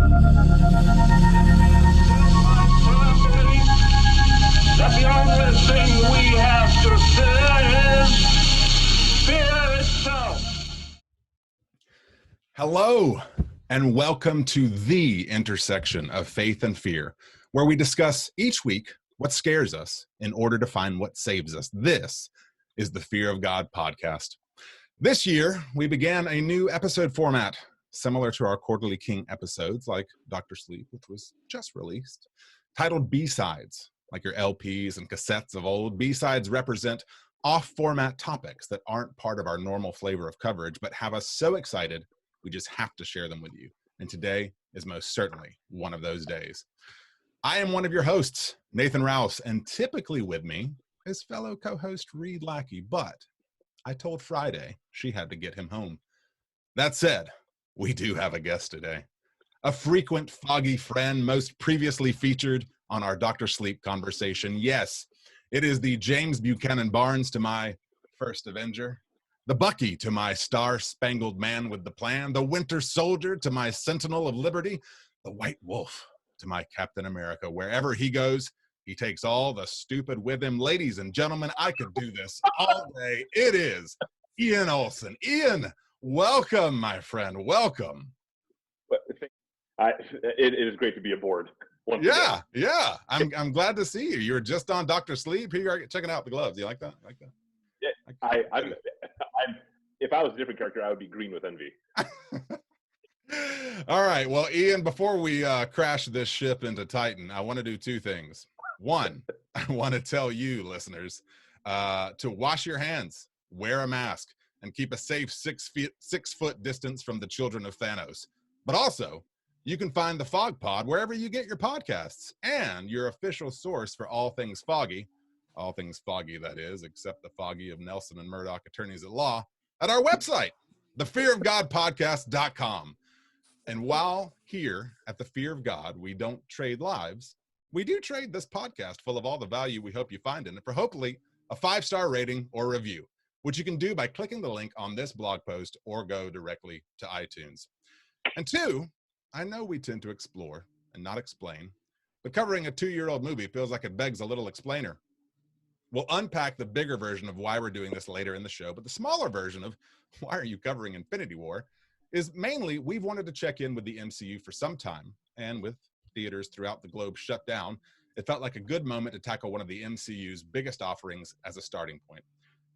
That the only thing we have to fear is fear itself. Hello, and welcome to the intersection of faith and fear, where we discuss each week what scares us in order to find what saves us. This is the Fear of God podcast. This year, we began a new episode format, similar to our quarterly King episodes, like Dr. Sleep, which was just released, titled B-Sides. Like your LPs and cassettes of old, B-Sides represent off-format topics that aren't part of our normal flavor of coverage, but have us so excited we just have to share them with you. And today is most certainly one of those days. I am one of your hosts, Nathan Rouse, and typically with me is fellow co-host Reed Lackey, but I told Friday she had to get him home. That said, we do have a guest today. A frequent foggy friend, most previously featured on our Dr. Sleep conversation. Yes, it is the James Buchanan Barnes to my first Avenger, the Bucky to my star-spangled man with the plan, the Winter Soldier to my Sentinel of Liberty, the White Wolf to my Captain America. Wherever he goes, he takes all the stupid with him. Ladies and gentlemen, I could do this all day. It is Ian Olson. Ian, welcome, my friend. Welcome. It is great to be aboard. Yeah. I'm glad to see you. You were just on Dr. Sleep. Here you are checking out the gloves. You like that? Yeah, I'm. If I was a different character, I would be green with envy. All right. Well, Ian, before we crash this ship into Titan, I want to do two things. One, I want to tell you, listeners, to wash your hands, wear a mask, and keep a safe 6 foot distance from the children of Thanos. But also, you can find the Fog Pod wherever you get your podcasts, and your official source for all things foggy, that is, except the foggy of Nelson and Murdoch attorneys at law, at our website, thefearofgodpodcast.com. And while here at the Fear of God, we don't trade lives, we do trade this podcast full of all the value we hope you find in it for hopefully a 5-star rating or review, which you can do by clicking the link on this blog post or go directly to iTunes. And two, I know we tend to explore and not explain, but covering a 2-year-old movie feels like it begs a little explainer. We'll unpack the bigger version of why we're doing this later in the show, but the smaller version of why are you covering Infinity War is mainly we've wanted to check in with the MCU for some time, and with theaters throughout the globe shut down, it felt like a good moment to tackle one of the MCU's biggest offerings as a starting point.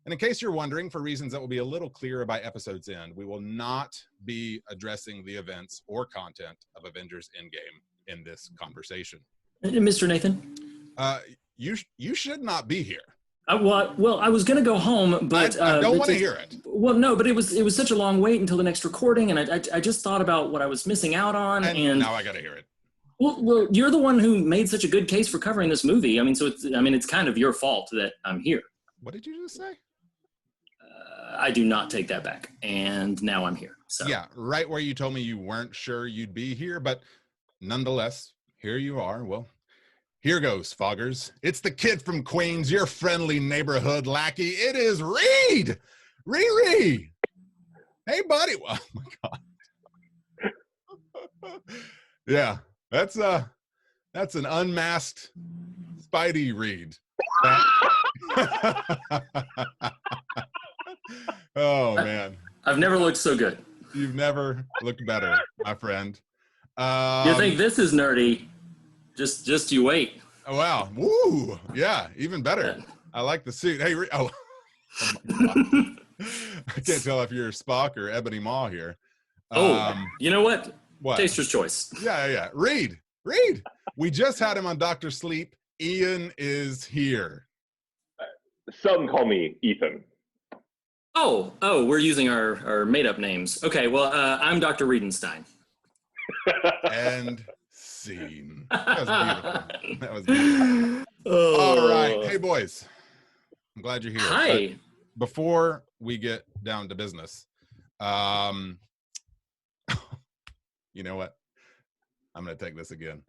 And in case you're wondering, for reasons that will be a little clearer by episode's end, we will not be addressing the events or content of Avengers Endgame in this conversation. Mr. Nathan? You should not be here. Well, I was going to go home, but I don't want to hear it. Well, no, but it was such a long wait until the next recording, and I just thought about what I was missing out on, and now I got to hear it. Well, you're the one who made such a good case for covering this movie. I mean, so it's kind of your fault that I'm here. What did you just say? I do not take that back, and now I'm here. So yeah, right where you told me you weren't sure you'd be here, but nonetheless, here you are. Well, here goes, Foggers. It's the kid from Queens, your friendly neighborhood lackey. It is Reed! Riri! Hey, buddy. Oh, my God. Yeah, that's an unmasked Spidey Reed. Oh, man. I've never looked so good. You've never looked better, my friend. You think this is nerdy? Just you wait. Oh, wow. Woo. Yeah, even better. I like the suit. Hey, oh my God. I can't tell if you're Spock or Ebony Maw here. You know what? What? Taster's choice. Yeah. Reed. We just had him on Dr. Sleep. Ian is here. Some call me Ethan. Oh, we're using our made-up names. Okay, well, I'm Dr. Riedenstein. And scene. That was beautiful. Oh. All right. Hey, boys. I'm glad you're here. Hi. But before we get down to business, you know what? I'm going to take this again.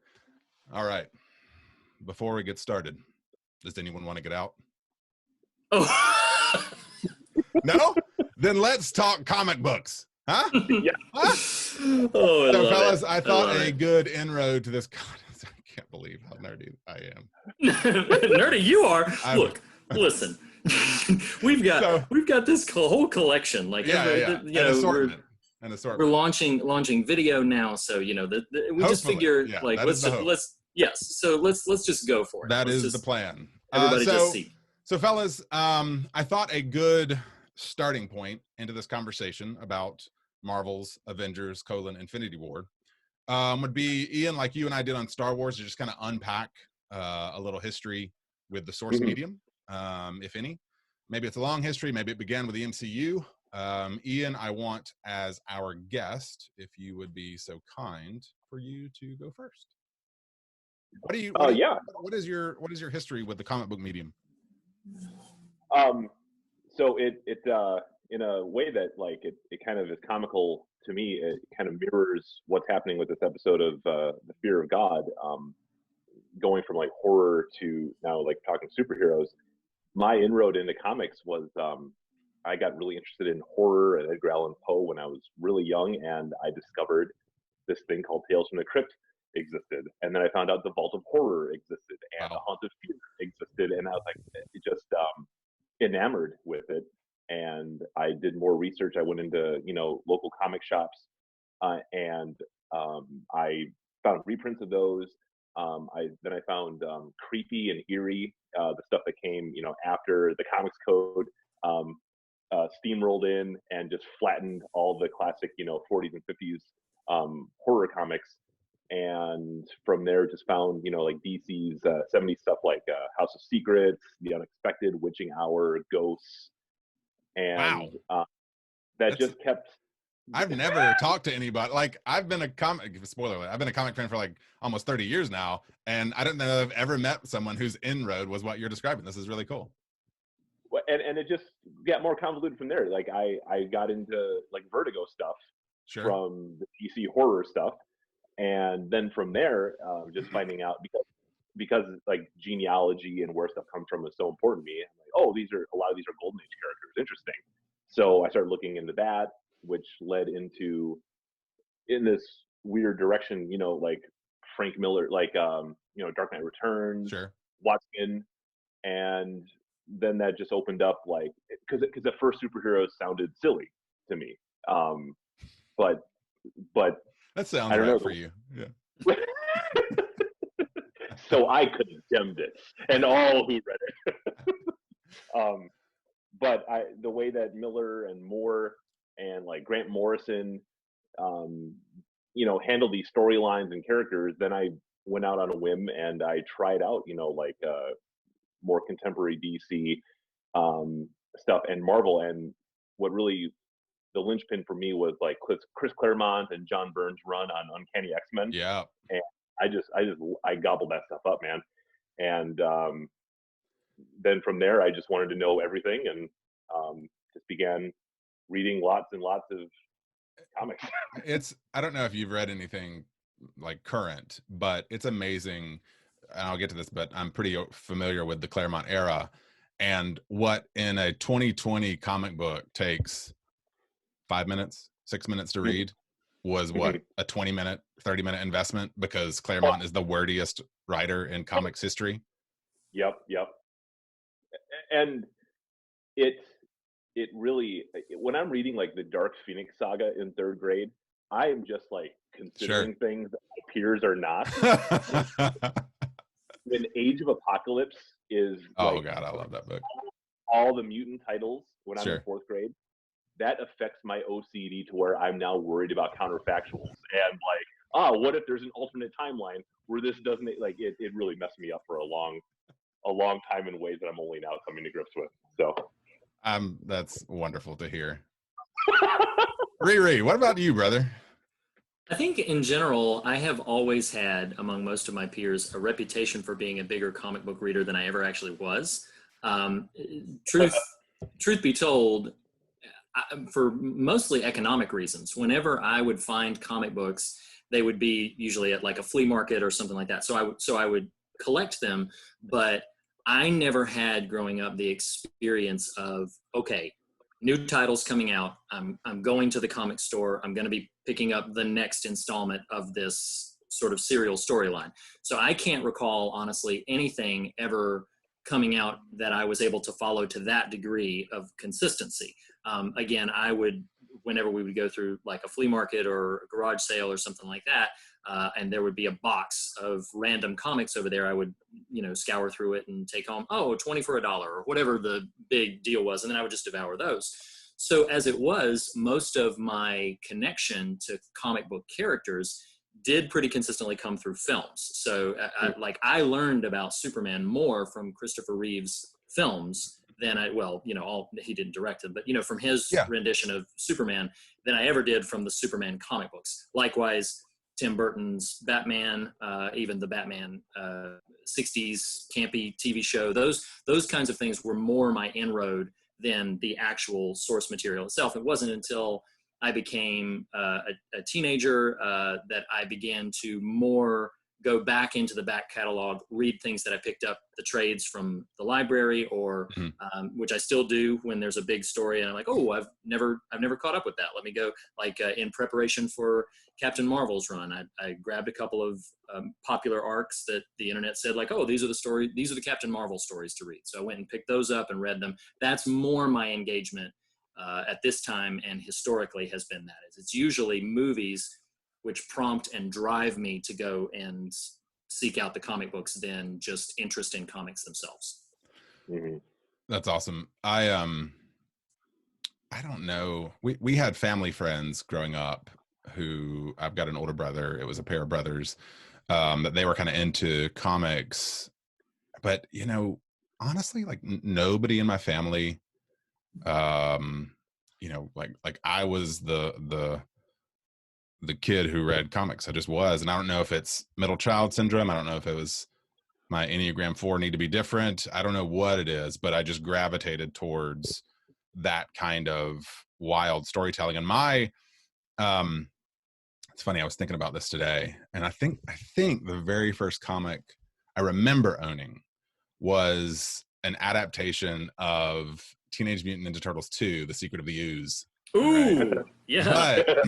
All right. Before we get started, does anyone want to get out? Oh. No? Then let's talk comic books. Huh? Yeah. Huh? Oh, I So, love fellas, it. I thought love a it. good inroad to this. God, I can't believe how nerdy I am. Nerdy, you are. I'm Look, listen. we've so got this whole collection. Like yeah. you An know, assortment. we're launching video now, so you know we just Hopefully, figure yeah, like that is the hope. let's just go for it. That Let's is the just plan. everybody just see. So, fellas, I thought a good starting point into this conversation about Marvel's Avengers: Infinity War would be, Ian, like you and I did on Star Wars, to just kind of unpack a little history with the source Mhm. medium, if any. Maybe it's a long history. Maybe it began with the MCU. Ian, I want, as our guest, if you would be so kind, for you to go first. Yeah. What is your history with the comic book medium? So it in a way that like it kind of is comical to me. It kind of mirrors what's happening with this episode of the Fear of God, going from like horror to now like talking superheroes. My inroad into comics was I got really interested in horror and Edgar Allan Poe when I was really young, and I discovered this thing called Tales from the Crypt existed, and then I found out the Vault of Horror existed, and the Haunt of Fear existed, and I was like, it just enamored with it. And I did more research. I went into local comic shops, and I found reprints of those. I found creepy and eerie, the stuff that came after the Comics Code steamrolled in and just flattened all the classic 40s and 50s horror comics. And from there just found like DC's 70s stuff like House of Secrets, The Unexpected, Witching Hour, Ghosts, and that just kept. I've never talked to anybody. Like, I've been a comic fan for like almost 30 years now, and I don't know if I've ever met someone whose inroad was what you're describing. This is really cool. And it just got more convoluted from there. Like I got into like Vertigo stuff from the DC horror stuff, and then from there just finding out because like genealogy and where stuff comes from is so important to me. I'm like, oh, a lot of these are Golden Age characters. Interesting. So I started looking into that, which led into in this weird direction, like Frank Miller, like Dark Knight Returns, Watchmen, and then that just opened up like because the first superheroes sounded silly to me, but that sounds right for you, yeah. So I condemned it, and all who read it. But the way that Miller and Moore and like Grant Morrison, handled these storylines and characters, then I went out on a whim and I tried out, like more contemporary DC stuff and Marvel. And what really the linchpin for me was like Chris Claremont and John Byrne's run on Uncanny X-Men. Yeah. And I gobbled that stuff up, man. And then from there, I just wanted to know everything and just began reading lots and lots of comics. I don't know if you've read anything like current, but it's amazing. And I'll get to this, but I'm pretty familiar with the Claremont era, and what in a 2020 comic book takes 5 minutes, 6 minutes to read was what a 20-minute, 30-minute investment, because Claremont is the wordiest writer in comics history. Yep. And it really, when I'm reading like the Dark Phoenix saga in 3rd grade, I am just like considering things that my peers are not. When Age of Apocalypse is God, I love that book. All the mutant titles when I'm in 4th grade, that affects my OCD to where I'm now worried about counterfactuals and like, what if there's an alternate timeline where this doesn't, like, it really messed me up for a long time in ways that I'm only now coming to grips with. So that's wonderful to hear. Riri, what about you, brother? I think in general, I have always had, among most of my peers, a reputation for being a bigger comic book reader than I ever actually was. Truth be told, for mostly economic reasons, whenever I would find comic books, they would be usually at like a flea market or something like that. So I would collect them, but I never had growing up the experience of, okay, new titles coming out. I'm going to the comic store. I'm going to be picking up the next installment of this sort of serial storyline. So I can't recall, honestly, anything ever coming out that I was able to follow to that degree of consistency. Again, I would, whenever we would go through like a flea market or a garage sale or something like that, and there would be a box of random comics over there, I would, scour through it and take home, 20 for $1 or whatever the big deal was. And then I would just devour those. So as it was, most of my connection to comic book characters did pretty consistently come through films. So I learned about Superman more from Christopher Reeve's films than he didn't direct them, but from his rendition of Superman than I ever did from the Superman comic books. Likewise, Tim Burton's Batman, even the Batman 60s campy TV show, those kinds of things were more my inroad than the actual source material itself. It wasn't until I became a teenager that I began to more go back into the back catalog, read things that I picked up, the trades from the library, or which I still do when there's a big story and I'm like, I've never caught up with that. Let me go. Like in preparation for Captain Marvel's run, I grabbed a couple of popular arcs that the internet said like, these are the Captain Marvel stories to read. So I went and picked those up and read them. That's more my engagement at this time, and historically has been that. It's usually movies which prompt and drive me to go and seek out the comic books than just interest in comics themselves. Mm-hmm. That's awesome. I don't know. We had family friends growing up who, I've got an older brother. It was a pair of brothers that they were kind of into comics, but honestly, like nobody in my family, like I was the kid who read comics. I just was. And I don't know if it's middle child syndrome. I don't know if it was my Enneagram 4 need to be different. I don't know what it is, but I just gravitated towards that kind of wild storytelling. And it's funny, I was thinking about this today, and I think the very first comic I remember owning was an adaptation of Teenage Mutant Ninja Turtles 2, The Secret of the Ooze. Ooh, right? yeah. But,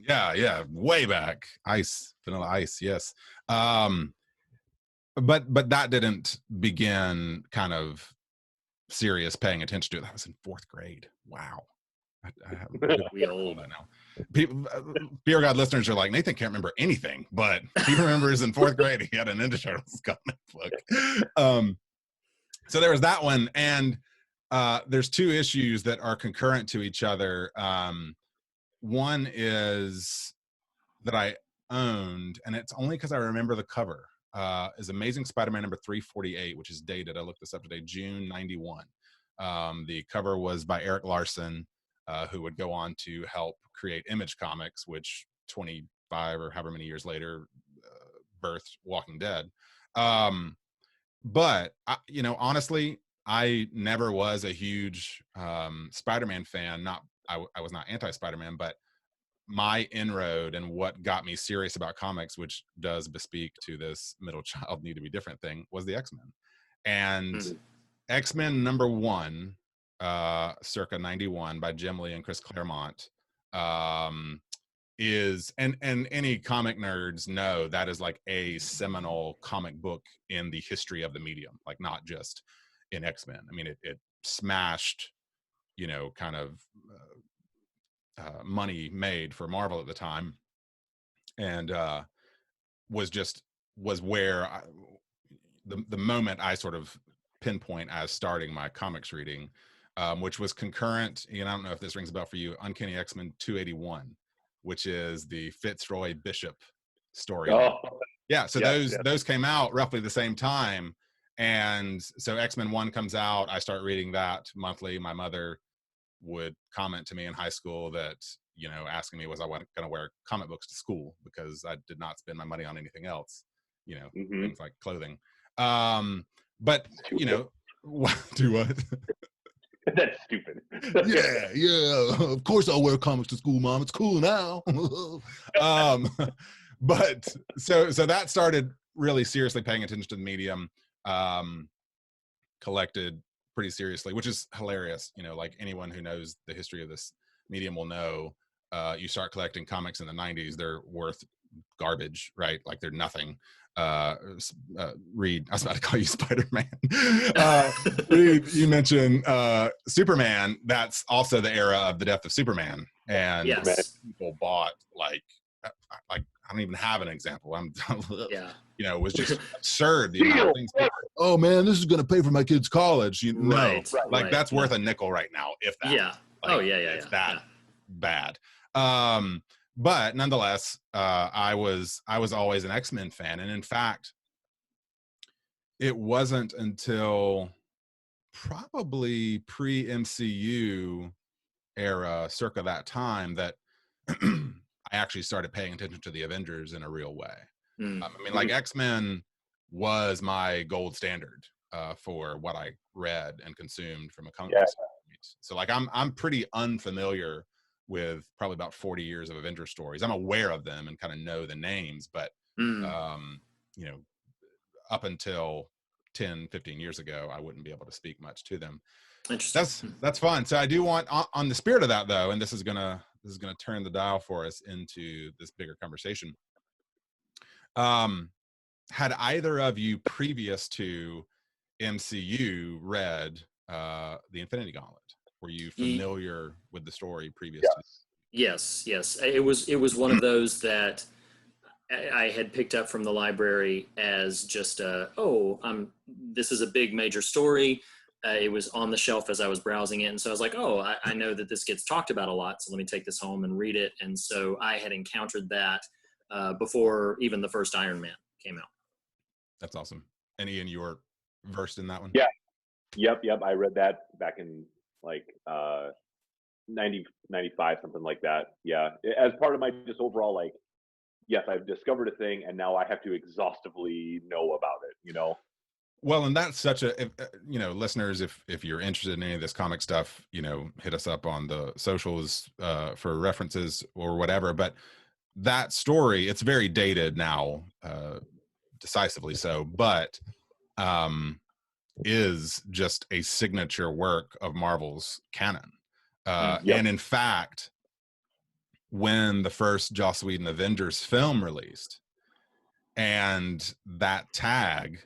yeah, way back. Vanilla Ice, yes. But that didn't begin kind of serious paying attention to it. That was in 4th grade. Wow. We old now. People, Fear God listeners are like, Nathan can't remember anything, but he remembers in 4th grade he had a Ninja Turtles comic book. So there was that one, and there's 2 issues that are concurrent to each other. One is that I owned, and it's only because I remember the cover, is Amazing Spider-Man number 348, which is dated, I looked this up today, June 91. The cover was by Eric Larson, who would go on to help create Image Comics, which 25 or however many years later birthed Walking Dead. But honestly, I never was a huge Spider-Man fan. I was not anti-Spider-Man, but my inroad and what got me serious about comics, which does bespeak to this middle child need to be different thing, was the X-Men. And X-Men number 1, circa 91, by Jim Lee and Chris Claremont, is, and any comic nerds know that is like a seminal comic book in the history of the medium, like not just in X-Men. I mean, it smashed, kind of money made for Marvel at the time, and was where the moment I sort of pinpoint as starting my comics reading, which was concurrent, and I don't know if this rings a bell for you, Uncanny X-Men 281, which is the Fitzroy Bishop story. Yeah, so those came out roughly the same time. And so X-Men 1 comes out, I start reading that monthly. My mother would comment to me in high school that, asking me was I going to wear comic books to school, because I did not spend my money on anything else, things like clothing. But, do what? That's stupid. yeah, of course I'll wear comics to school, Mom. It's cool now. But so that started really seriously paying attention to the medium. Collected pretty seriously, which is hilarious. You know, like anyone who knows the history of this medium will know, you start collecting comics in the 90s, they're worth garbage, right? Like they're nothing. Reed, I was about to call you Spider-Man. Reed, you mentioned Superman. That's also the era of the death of Superman, and yes. people bought like I don't even have an example. Yeah. You know, it was just absurd the amount of things. Oh man, this is going to pay for my kid's college. You know, like that's worth a nickel right now, if that. Yeah. Like, yeah. It's that bad. But nonetheless, I was always an X-Men fan, and in fact, it wasn't until probably pre-MCU era, circa that time, that I actually started paying attention to the Avengers in a real way. I mean, like X-Men was my gold standard for what I read and consumed from a comic book standpoint. So like I'm pretty unfamiliar with probably about 40 years of Avenger stories. I'm aware of them and kind of know the names, but you know, up until 10, 15 years ago, I wouldn't be able to speak much to them. Interesting. That's fun. So I do want, on the spirit of that though, and this is gonna turn the dial for us into this bigger conversation. Had either of you previous to MCU read the Infinity Gauntlet? Were you familiar with the story previous to? Yes. It was one of those that I had picked up from the library as just this is a big major story. It was on the shelf as I was browsing it, and so I was like, I know that this gets talked about a lot, so let me take this home and read it. And so I had encountered that before even the first Iron Man came out. That's awesome. And Ian, you were versed in that one? Yeah. Yep. I read that back in like 90, 95, something like that. Yeah. As part of my just overall, like, yes, I've discovered a thing and now I have to exhaustively know about it, you know? Well, and that's such a, you know, listeners, if you're interested in any of this comic stuff, you know, hit us up on the socials for references or whatever. But that story, it's very dated now, decisively so, but is just a signature work of Marvel's canon. And in fact, when the first Joss Whedon Avengers film released and that tag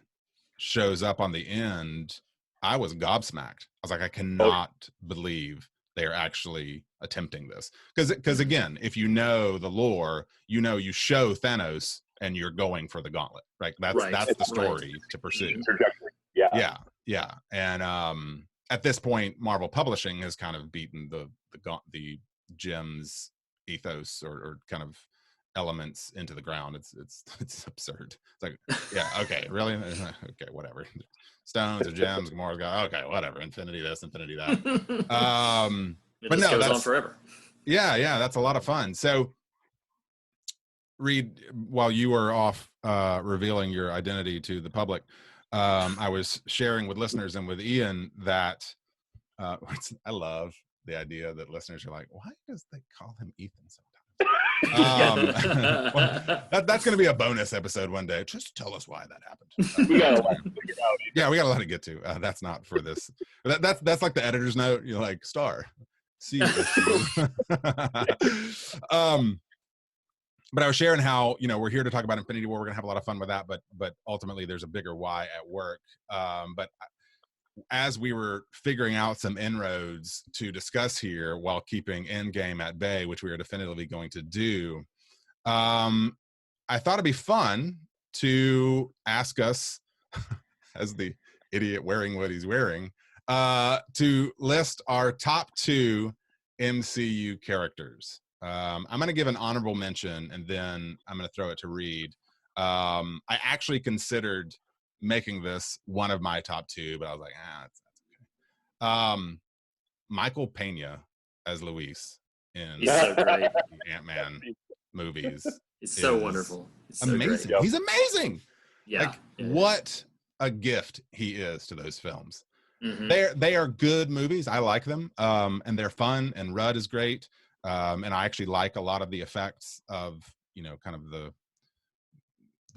shows up on the end, I was gobsmacked. I was like, I cannot believe they're actually attempting this. Because again, if you know the lore, you know you show Thanos and you're going for the gauntlet, right? That's the story to pursue. Yeah. And at this point, Marvel Publishing has kind of beaten the Jim's ethos or kind of elements into the ground. It's absurd. It's like, yeah, okay, really? Okay, whatever. Stones or gems, Gamora's got, okay, whatever. Infinity this, infinity that. But no, goes on forever. Yeah, that's a lot of fun. So, Reed, while you were off revealing your identity to the public, I was sharing with listeners and with Ian that I love the idea that listeners are like, why does they call him Ethan sometimes? Well, that's going to be a bonus episode one day. Just tell us why that happened. We got a lot to figure out. Yeah, we got a lot to get to. That's not for this. That's like the editor's note. You're like, star. See. But I was sharing how, you know, we're here to talk about Infinity War. We're gonna have a lot of fun with that, but ultimately there's a bigger why at work. But as we were figuring out some inroads to discuss here while keeping Endgame at bay, which we are definitively going to do, I thought it'd be fun to ask us, as the idiot wearing what he's wearing, to list our top 2 MCU characters. I'm going to give an honorable mention, and then I'm going to throw it to Reed. I actually considered making this one of my top 2, but I was like, that's okay. Michael Pena as Luis in the Ant-Man movies. He's so wonderful. He's so amazing. Great. He's amazing. Yeah. What a gift he is to those films. Mm-hmm. They are good movies. I like them. And they're fun, and Rudd is great. And I actually like a lot of the effects of, you know, kind of the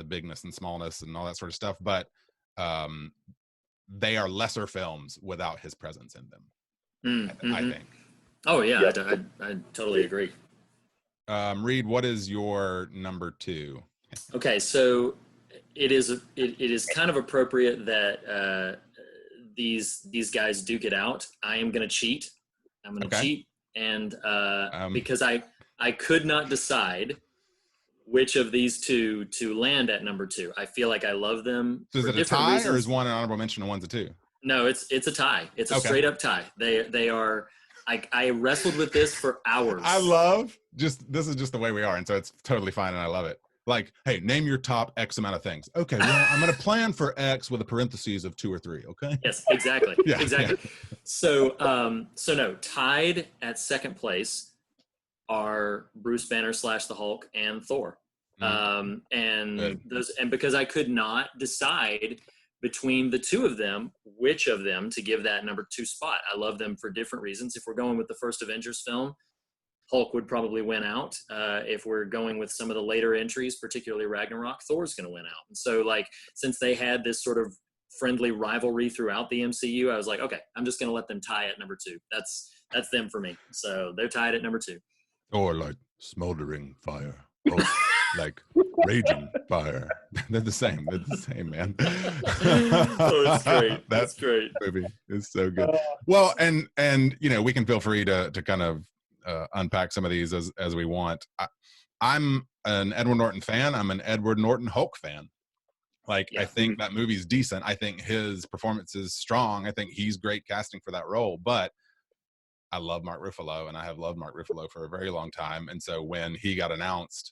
bigness and smallness and all that sort of stuff. But they are lesser films without his presence in them. I think. Oh yeah, Yep. I totally agree. Reed, what is your number 2? Okay, so it is kind of appropriate that these guys duke it out. I am going to cheat. I'm going to Okay. cheat, and because I could not decide which of these two to land at number 2. I feel like I love them. So is for it a different tie, reasons. or is one an honorable mention and one's a 2? No, it's a tie. It's a Okay. straight up tie. They are. I wrestled with this for hours. I love this is just the way we are, and so it's totally fine, and I love it. Like, hey, name your top X amount of things. Okay, well, I'm going to plan for X with a parentheses of 2 or 3. Okay. Yes, exactly. Yeah, exactly. yeah. So no, tied at second place are Bruce Banner / the Hulk and Thor. And Good. and because I could not decide between the two of them, which of them to give that number 2 spot. I love them for different reasons. If we're going with the first Avengers film, Hulk would probably win out. If we're going with some of the later entries, particularly Ragnarok, Thor's going to win out. And so, like, since they had this sort of friendly rivalry throughout the MCU, I was like, okay, I'm just going to let them tie at number 2. That's them for me. So they're tied at number 2. Or like smoldering fire, or like raging fire. They're the same. They're the same, man. Oh, it's great. That's great. Movie is so good. Well, and we can feel free to kind of unpack some of these as we want. I'm an Edward Norton fan. I'm an Edward Norton Hulk fan. Like, Yeah. I think that movie's decent. I think his performance is strong. I think he's great casting for that role. But I love Mark Ruffalo, and I have loved Mark Ruffalo for a very long time. And so when he got announced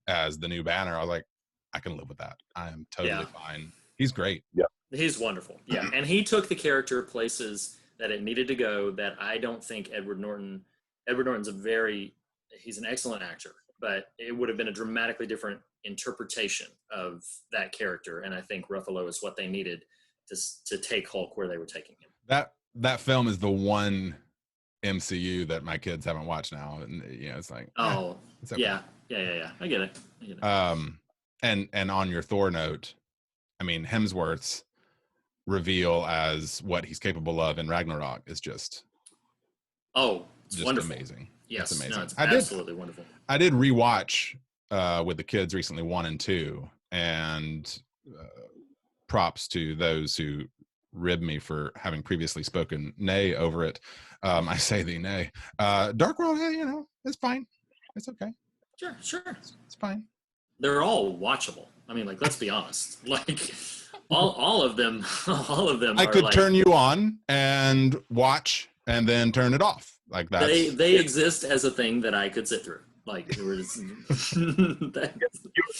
as the new Banner, I was like, I can live with that. I am totally fine. He's great. Yeah. He's wonderful. Yeah. And he took the character places that it needed to go that I don't think Edward Norton's he's an excellent actor, but it would have been a dramatically different interpretation of that character. And I think Ruffalo is what they needed to take Hulk where they were taking him. That film is the one MCU that my kids haven't watched now. And it's like, it's okay. Yeah. I get it. And on your Thor note, I mean, Hemsworth's reveal as what he's capable of in Ragnarok is just wonderful. Amazing. Yes, it's amazing. No, it's absolutely wonderful. I did rewatch with the kids recently 1 and 2, and props to those who rib me for having previously spoken nay over it. I say the nay. Dark World, it's fine. It's okay. Sure. It's fine. They're all watchable. I mean, like, let's be honest. Like, all of them. I could turn you on and watch, and then turn it off. Like that. They exist as a thing that I could sit through. Like, there was,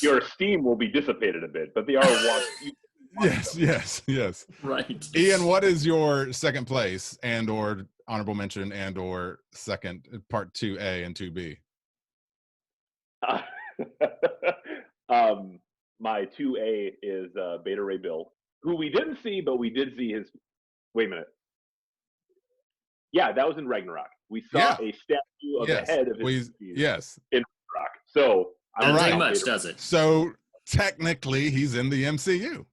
your esteem will be dissipated a bit, but they are watched. Yes. Right. Ian, what is your second place and or honorable mention and or second part 2A and 2B? My 2A is Beta Ray Bill, who we didn't see, but we did see his. Wait a minute. Yeah, that was in Ragnarok. We saw a statue of the head of his in Ragnarok. So doesn't take much, does it? So technically, he's in the MCU.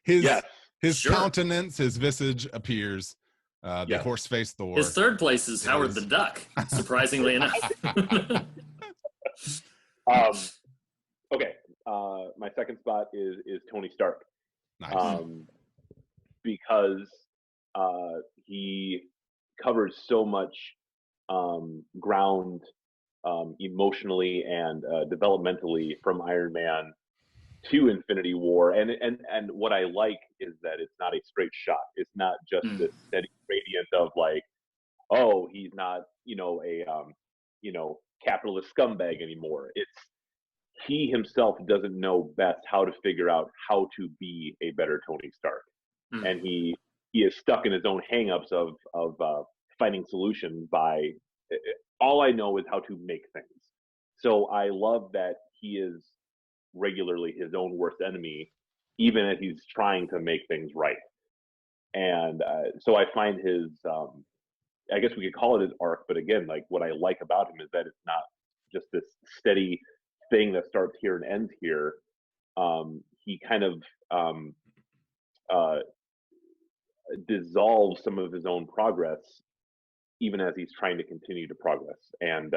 His countenance, his visage appears. The horse-faced Thor. His third place is Howard the Duck, surprisingly enough. Okay. My second spot is Tony Stark. Nice. Because he covers so much ground emotionally and developmentally from Iron Man to Infinity War, and what I like is that it's not a straight shot. It's not just this steady gradient of like, oh, he's not a capitalist scumbag anymore. It's he himself doesn't know best how to figure out how to be a better Tony Stark, and he is stuck in his own hangups of finding solutions by all I know is how to make things. So I love that he is regularly his own worst enemy, even as he's trying to make things right. And so I find his, I guess we could call it his arc, but again, like what I like about him is that it's not just this steady thing that starts here and ends here. He kind of dissolve some of his own progress, even as he's trying to continue to progress. And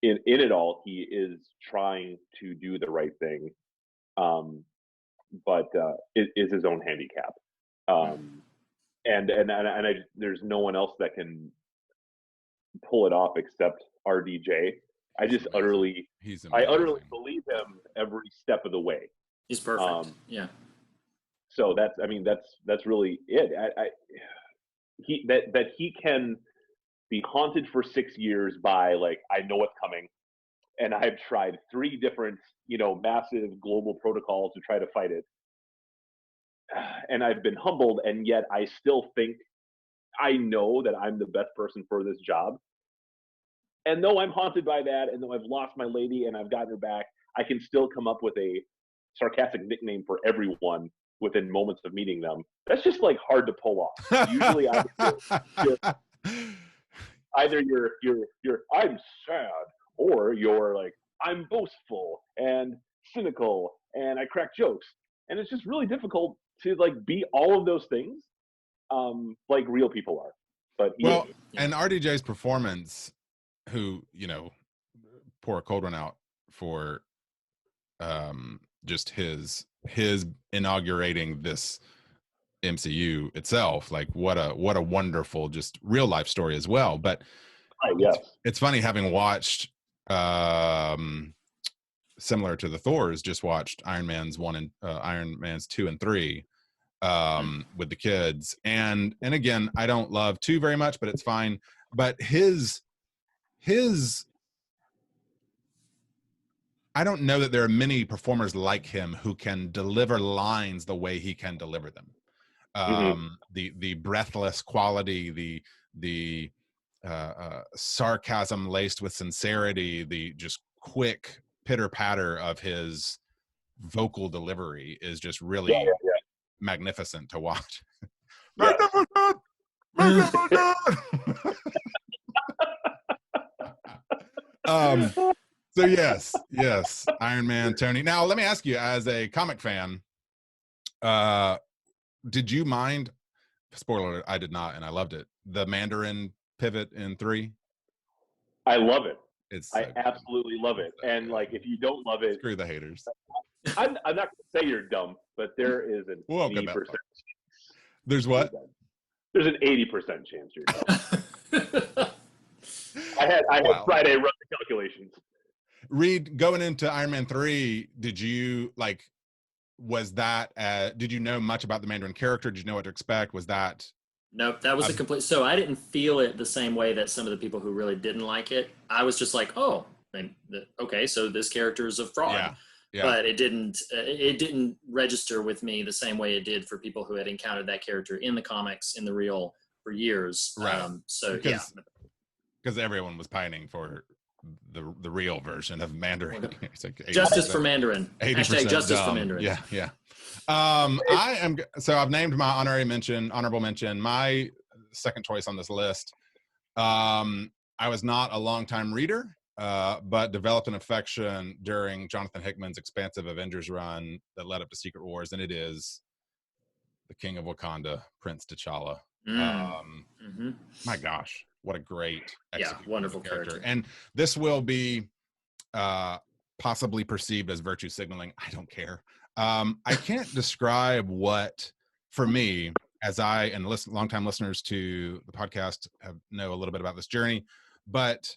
in it all, he is trying to do the right thing, but it is his own handicap. And there's no one else that can pull it off except RDJ. I utterly believe him every step of the way. He's perfect. Yeah. So that's really it. He can be haunted for 6 years by, like, I know what's coming, and I've tried 3 different, massive global protocols to try to fight it, and I've been humbled, and yet I still think I know that I'm the best person for this job. And though I'm haunted by that, and though I've lost my lady and I've gotten her back, I can still come up with a sarcastic nickname for everyone within moments of meeting them. That's just, like, hard to pull off. Usually either you're I'm sad, or you're like, I'm boastful and cynical and I crack jokes. And it's just really difficult to, like, be all of those things, like real people are. But and RDJ's performance, who, pour a cold one out for just his inaugurating this MCU itself, like, what a wonderful, just real life story as well. But it's funny, having watched similar to the Thors, just watched Iron Man's 2 and 3 with the kids, and again, I don't love 2 very much, but it's fine. But his I don't know that there are many performers like him who can deliver lines the way he can deliver them. The breathless quality, the sarcasm laced with sincerity, the just quick pitter patter of his vocal delivery is just really magnificent to watch. Magnificent! So yes, Iron Man, Tony. Now, let me ask you, as a comic fan, did you mind? Spoiler alert, I did not, and I loved it. The Mandarin pivot in 3. I love it. I absolutely love it. And, like, if you don't love it, screw the haters. I'm not going to say you're dumb, but there is an 80% chance. There's what? There's an 80% chance you're dumb. I had Friday run the calculations. Reed, going into Iron Man 3, did you, like, did you know much about the Mandarin character? Did you know what to expect? Was that? Nope, that was a complete. So I didn't feel it the same way that some of the people who really didn't like it. I was just like, oh, okay, so this character is a fraud. Yeah. But it didn't register with me the same way it did for people who had encountered that character in the comics, in the real, for years. Right. Because everyone was pining for the real version of Mandarin. It's like justice for Mandarin. Hashtag justice for Mandarin. Yeah. I've named my honorable mention. My second choice on this list. I was not a longtime reader, but developed an affection during Jonathan Hickman's expansive Avengers run that led up to Secret Wars, and it is the King of Wakanda, Prince T'Challa. My gosh, what a great wonderful character. And this will be possibly perceived as virtue signaling. I don't care. I can't describe what, for me, as longtime listeners to the podcast know a little bit about this journey, but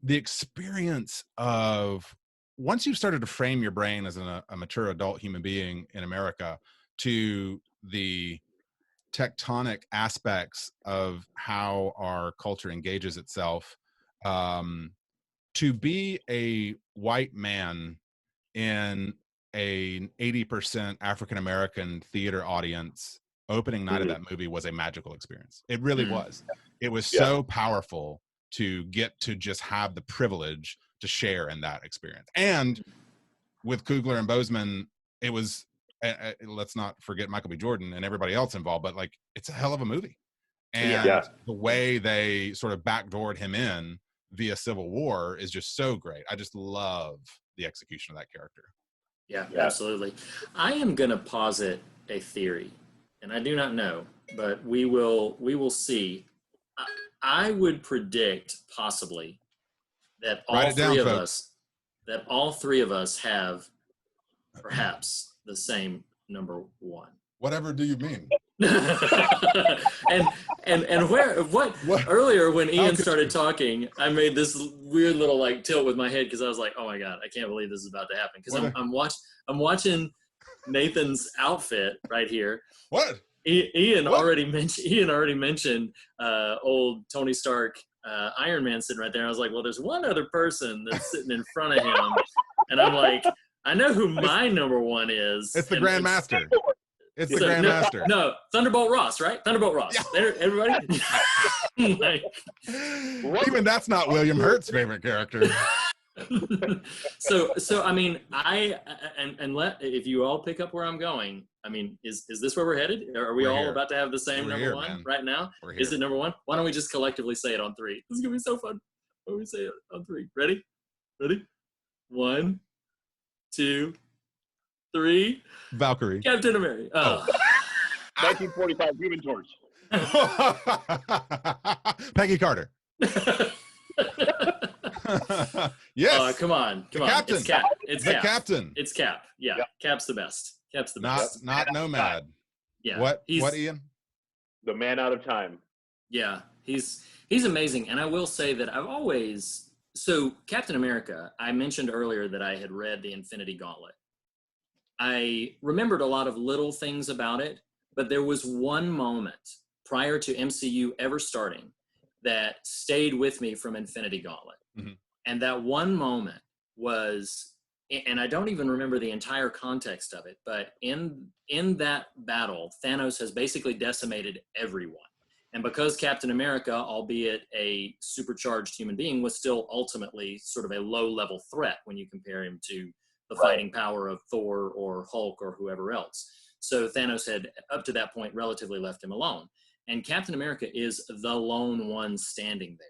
the experience of, once you've started to frame your brain as a mature adult human being in America, to the tectonic aspects of how our culture engages itself, to be a white man in an 80% African-American theater audience, opening night of that movie was a magical experience. It really was. It was so powerful to get to just have the privilege to share in that experience. And with Coogler and Boseman, it was, let's not forget Michael B. Jordan and everybody else involved, but, like, it's a hell of a movie. And the way they sort of backdoored him in via Civil War is just so great. I just love the execution of that character. Yeah, absolutely. I am going to posit a theory, and I do not know, but we will see. I would predict possibly that all three of us have perhaps the same number one. Whatever do you mean? and what earlier when Ian started talking, I made this weird little like tilt with my head because I was like, oh my god, I can't believe this is about to happen, because I'm watching Nathan's outfit right here. What? Ian already mentioned old Tony Stark Iron Man sitting right there. I was like, well, there's one other person that's sitting in front of him, and I'm like, I know who my number one is. It's the Grandmaster. It's the Grandmaster. No, Thunderbolt Ross, right? Thunderbolt Ross. Yeah. There, everybody. Even that's not William Hurt's favorite character. So I mean, if you all pick up where I'm going, I mean, is this where we're headed? Are we all about to have the same number one right now? Is it number one? Why don't we just collectively say it on three? This is gonna be so fun. Why don't we say it on three? Ready? 1, 2, 3. Valkyrie. Captain America. Oh. 1945 Human Torch. Peggy Carter. Yes. Come on. Captain. It's Cap. Captain. It's Cap. Yeah. Yep. Cap's the best. Not Nomad. Yeah. What, Ian? The man out of time. Yeah. He's amazing. And I will say that Captain America, I mentioned earlier that I had read the Infinity Gauntlet. I remembered a lot of little things about it, but there was one moment prior to MCU ever starting that stayed with me from Infinity Gauntlet. Mm-hmm. And that one moment was, and I don't even remember the entire context of it, but in that battle, Thanos has basically decimated everyone. And because Captain America, albeit a supercharged human being, was still ultimately sort of a low-level threat when you compare him to the fighting power of Thor or Hulk or whoever else. So Thanos had, up to that point, relatively left him alone. And Captain America is the lone one standing there.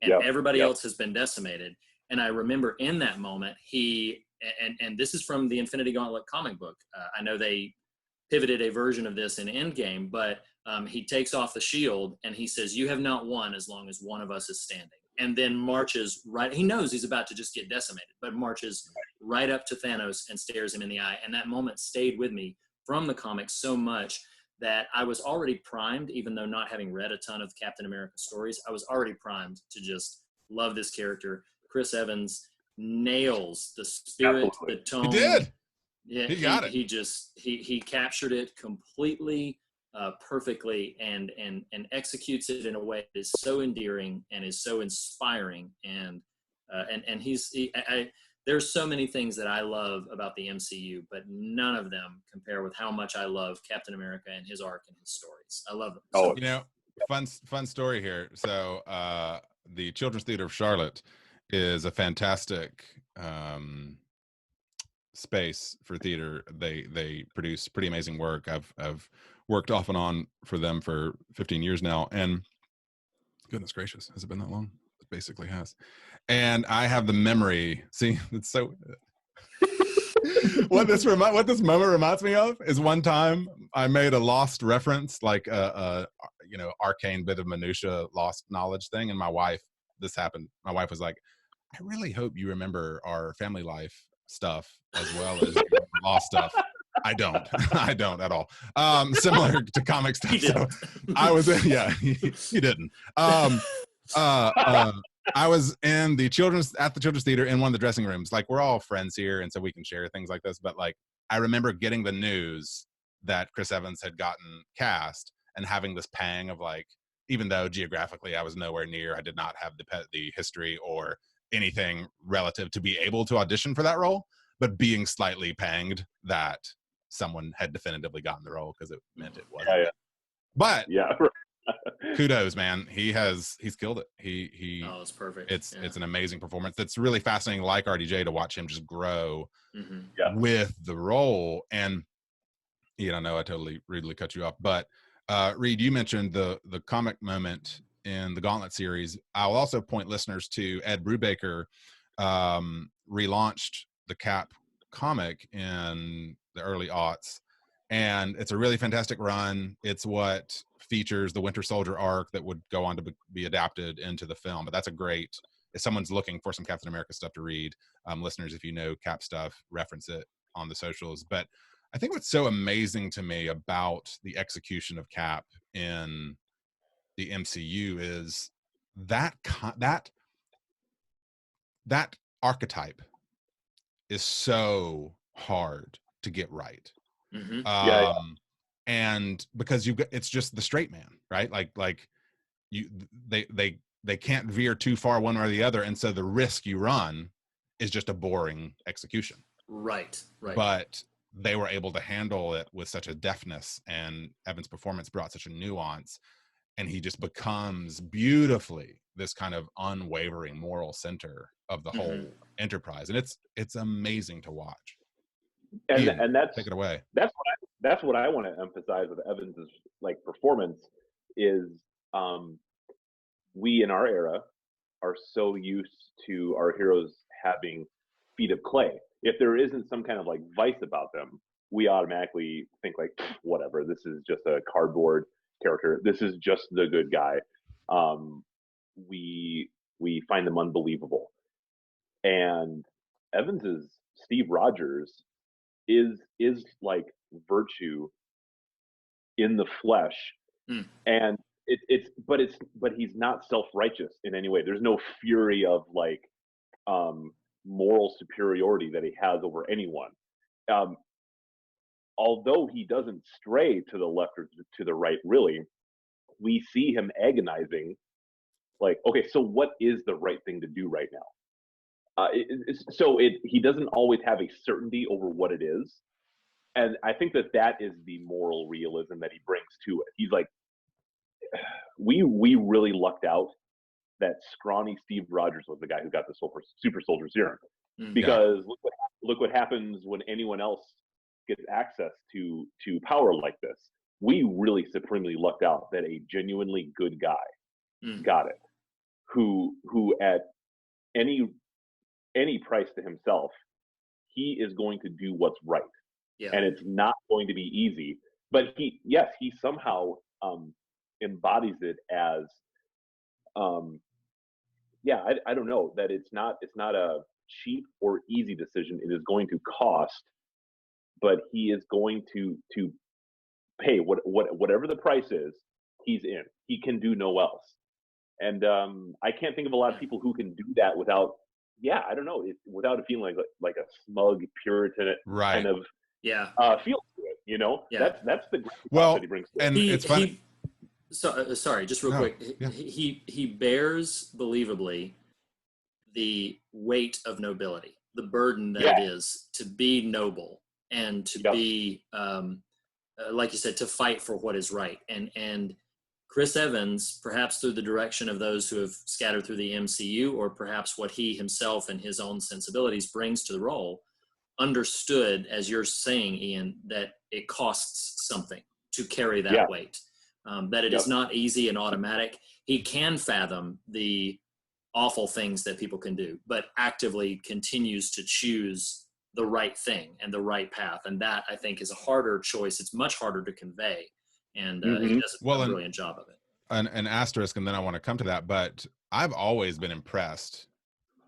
And everybody else has been decimated. And I remember in that moment, and this is from the Infinity Gauntlet comic book. I know they pivoted a version of this in Endgame, but he takes off the shield and he says, "You have not won as long as one of us is standing." And then marches right, he knows he's about to just get decimated, but marches right up to Thanos and stares him in the eye. And that moment stayed with me from the comics so much that I was already primed, even though not having read a ton of Captain America stories, I was already primed to just love this character. Chris Evans nails the spirit, the tone. He did. Yeah, he got it. He captured it completely, perfectly, and executes it in a way that is so endearing and is so inspiring. And there's so many things that I love about the MCU, but none of them compare with how much I love Captain America and his arc and his stories. I love them. Oh, fun story here. So the Children's Theater of Charlotte is a fantastic space for theater. They produce pretty amazing work. I've worked off and on for them for 15 years now, and goodness gracious, has it been that long? It basically has. And I have the memory. See, it's so. What this moment reminds me of is one time I made a lost reference, like a arcane bit of minutia, lost knowledge thing, and my wife. This happened. My wife was like, "I really hope you remember our family life stuff as well as lost stuff." I don't at all. Similar to comic stuff. So I was, he didn't. I was in the Children's Theater in one of the dressing rooms. Like, we're all friends here, and so we can share things like this. But like, I remember getting the news that Chris Evans had gotten cast and having this pang of like, even though geographically I was nowhere near, I did not have the history or anything relative to be able to audition for that role, but being slightly panged that someone had definitively gotten the role because it meant it wasn't. Yeah. But yeah. Kudos, man. He's killed it. It's perfect. It's an amazing performance. It's really fascinating, like RDJ, to watch him just grow with the role. And I know I totally rudely cut you off, but Reed, you mentioned the comic moment in the Gauntlet series. I'll also point listeners to Ed Brubaker relaunched the Cap comic in the early aughts, and it's a really fantastic run. It's what features the Winter Soldier arc that would go on to be adapted into the film. But that's a great, if someone's looking for some Captain America stuff to read, listeners, if you know Cap stuff, reference it on the socials. But I think what's so amazing to me about the execution of Cap in the MCU is that archetype is so hard to get right. And because it's just the straight man, right? Like they can't veer too far one way or the other, and so the risk you run is just a boring execution. Right. But they were able to handle it with such a deftness, and Evan's performance brought such a nuance, and he just becomes beautifully this kind of unwavering moral center of the whole enterprise, and it's amazing to watch. And Ian, and that's take it away. That's what I want to emphasize with Evans's like performance is we in our era are so used to our heroes having feet of clay. If there isn't some kind of like vice about them, we automatically think like, whatever, this is just a cardboard character. This is just the good guy. We find them unbelievable. And Evans's Steve Rogers is like virtue in the flesh, and but he's not self-righteous in any way. There's no fury of like moral superiority that he has over anyone. Although he doesn't stray to the left or to the right, really, we see him agonizing. Like, okay, so what is the right thing to do right now? He doesn't always have a certainty over what it is. And I think that is the moral realism that he brings to it. He's like, we really lucked out that scrawny Steve Rogers was the guy who got the super soldier serum. Because look what happens when anyone else gets access to power like this. We really supremely lucked out that a genuinely good guy got it, who at any price to himself, he is going to do what's right. Yeah. And it's not going to be easy, but he somehow embodies it as I don't know, that it's not a cheap or easy decision. It is going to cost, but he is going to pay whatever the price is. He's in. He can do no else. And I can't think of a lot of people who can do that without I don't know, without it feeling like a smug Puritan kind of feel to it, you know? Yeah. That's the that he brings to and it. it's funny. Sorry, just real quick. Yeah. He bears believably the weight of nobility, the burden that it is to be noble and to be, like you said, to fight for what is right. And Chris Evans, perhaps through the direction of those who have scattered through the MCU, or perhaps what he himself and his own sensibilities brings to the role, understood, as you're saying, Ian, that it costs something to carry that weight. That it is not easy and automatic. He can fathom the awful things that people can do, but actively continues to choose the right thing and the right path. And that, I think, is a harder choice. It's much harder to convey. And he does a brilliant job of it. An asterisk, and then I want to come to that, but I've always been impressed.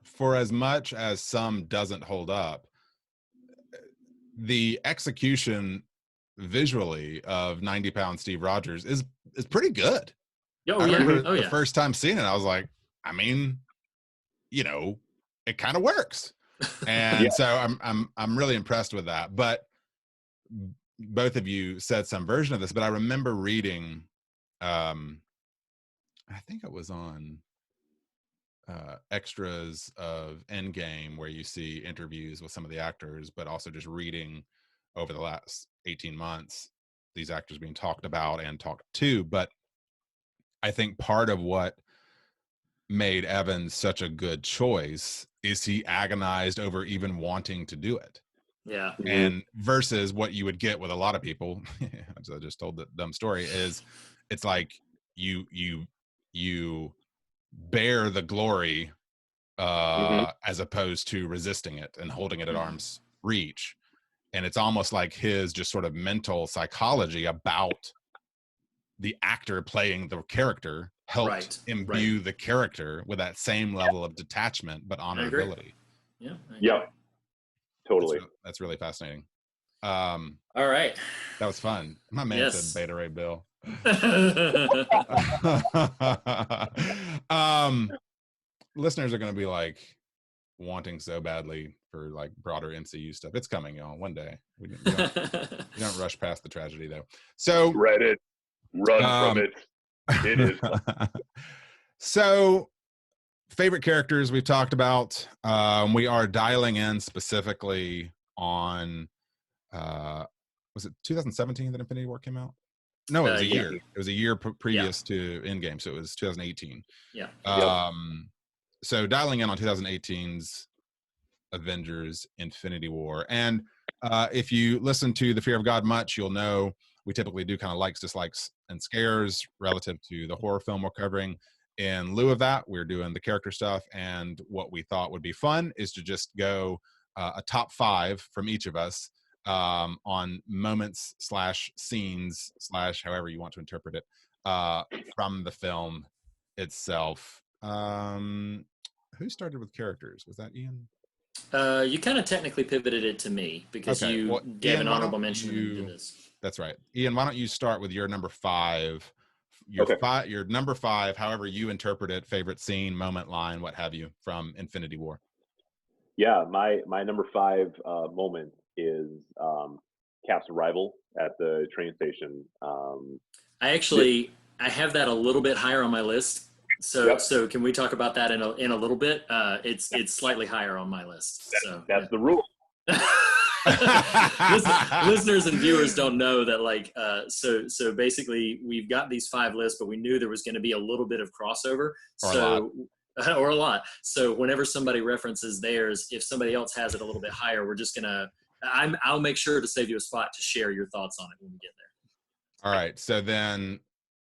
For as much as some doesn't hold up, the execution visually of 90-pound Steve Rogers is pretty good. I remember the first time seeing it, I was like, I mean, you know, it kind of works. And so I'm really impressed with that. But both of you said some version of this, but I remember reading, I think it was on extras of Endgame, where you see interviews with some of the actors, but also just reading over the last 18 months, these actors being talked about and talked to. But I think part of what made Evans such a good choice is he agonized over even wanting to do it. Yeah. And versus what you would get with a lot of people, as I just told the dumb story, is it's like you bear the glory as opposed to resisting it and holding it at arm's reach. and it's almost like his just sort of mental psychology about the actor playing the character helped imbue the character with that same level of detachment but honorability. Yeah. Yep. Totally. That's really fascinating. All right. That was fun. My man said Beta Ray Bill. Listeners are going to be like wanting so badly for like broader MCU stuff. It's coming, y'all. One day. We don't rush past the tragedy though. So Reddit, run from it. It is. So favorite characters we've talked about. We are dialing in specifically on was it 2017 that Infinity War came out? No, it was a year. It was a year previous to Endgame, so it was 2018. Yeah. So dialing in on 2018's Avengers Infinity War. And if you listen to The Fear of God much, you'll know we typically do kind of likes, dislikes, and scares relative to the horror film we're covering. In lieu of that, we're doing the character stuff, and what we thought would be fun is to just go a top 5 from each of us on moments / scenes / however you want to interpret it from the film itself. Who started with characters? Was that Ian? You kind of technically pivoted it to me because you gave Ian, an honorable mention to this. That's right. Ian, why don't you start with your number 5? Your number 5, however you interpret it, favorite scene, moment, line, what have you, from Infinity War. Yeah, my number 5 moment is Cap's arrival at the train station. I have that a little bit higher on my list. So can we talk about that in a little bit? It's slightly higher on my list. That's the rule. Listeners and viewers don't know that so basically we've got these 5 lists, but we knew there was going to be a little bit of crossover. Or a lot. So whenever somebody references theirs, if somebody else has it a little bit higher, we're just gonna I'll make sure to save you a spot to share your thoughts on it when we get there. All right. So then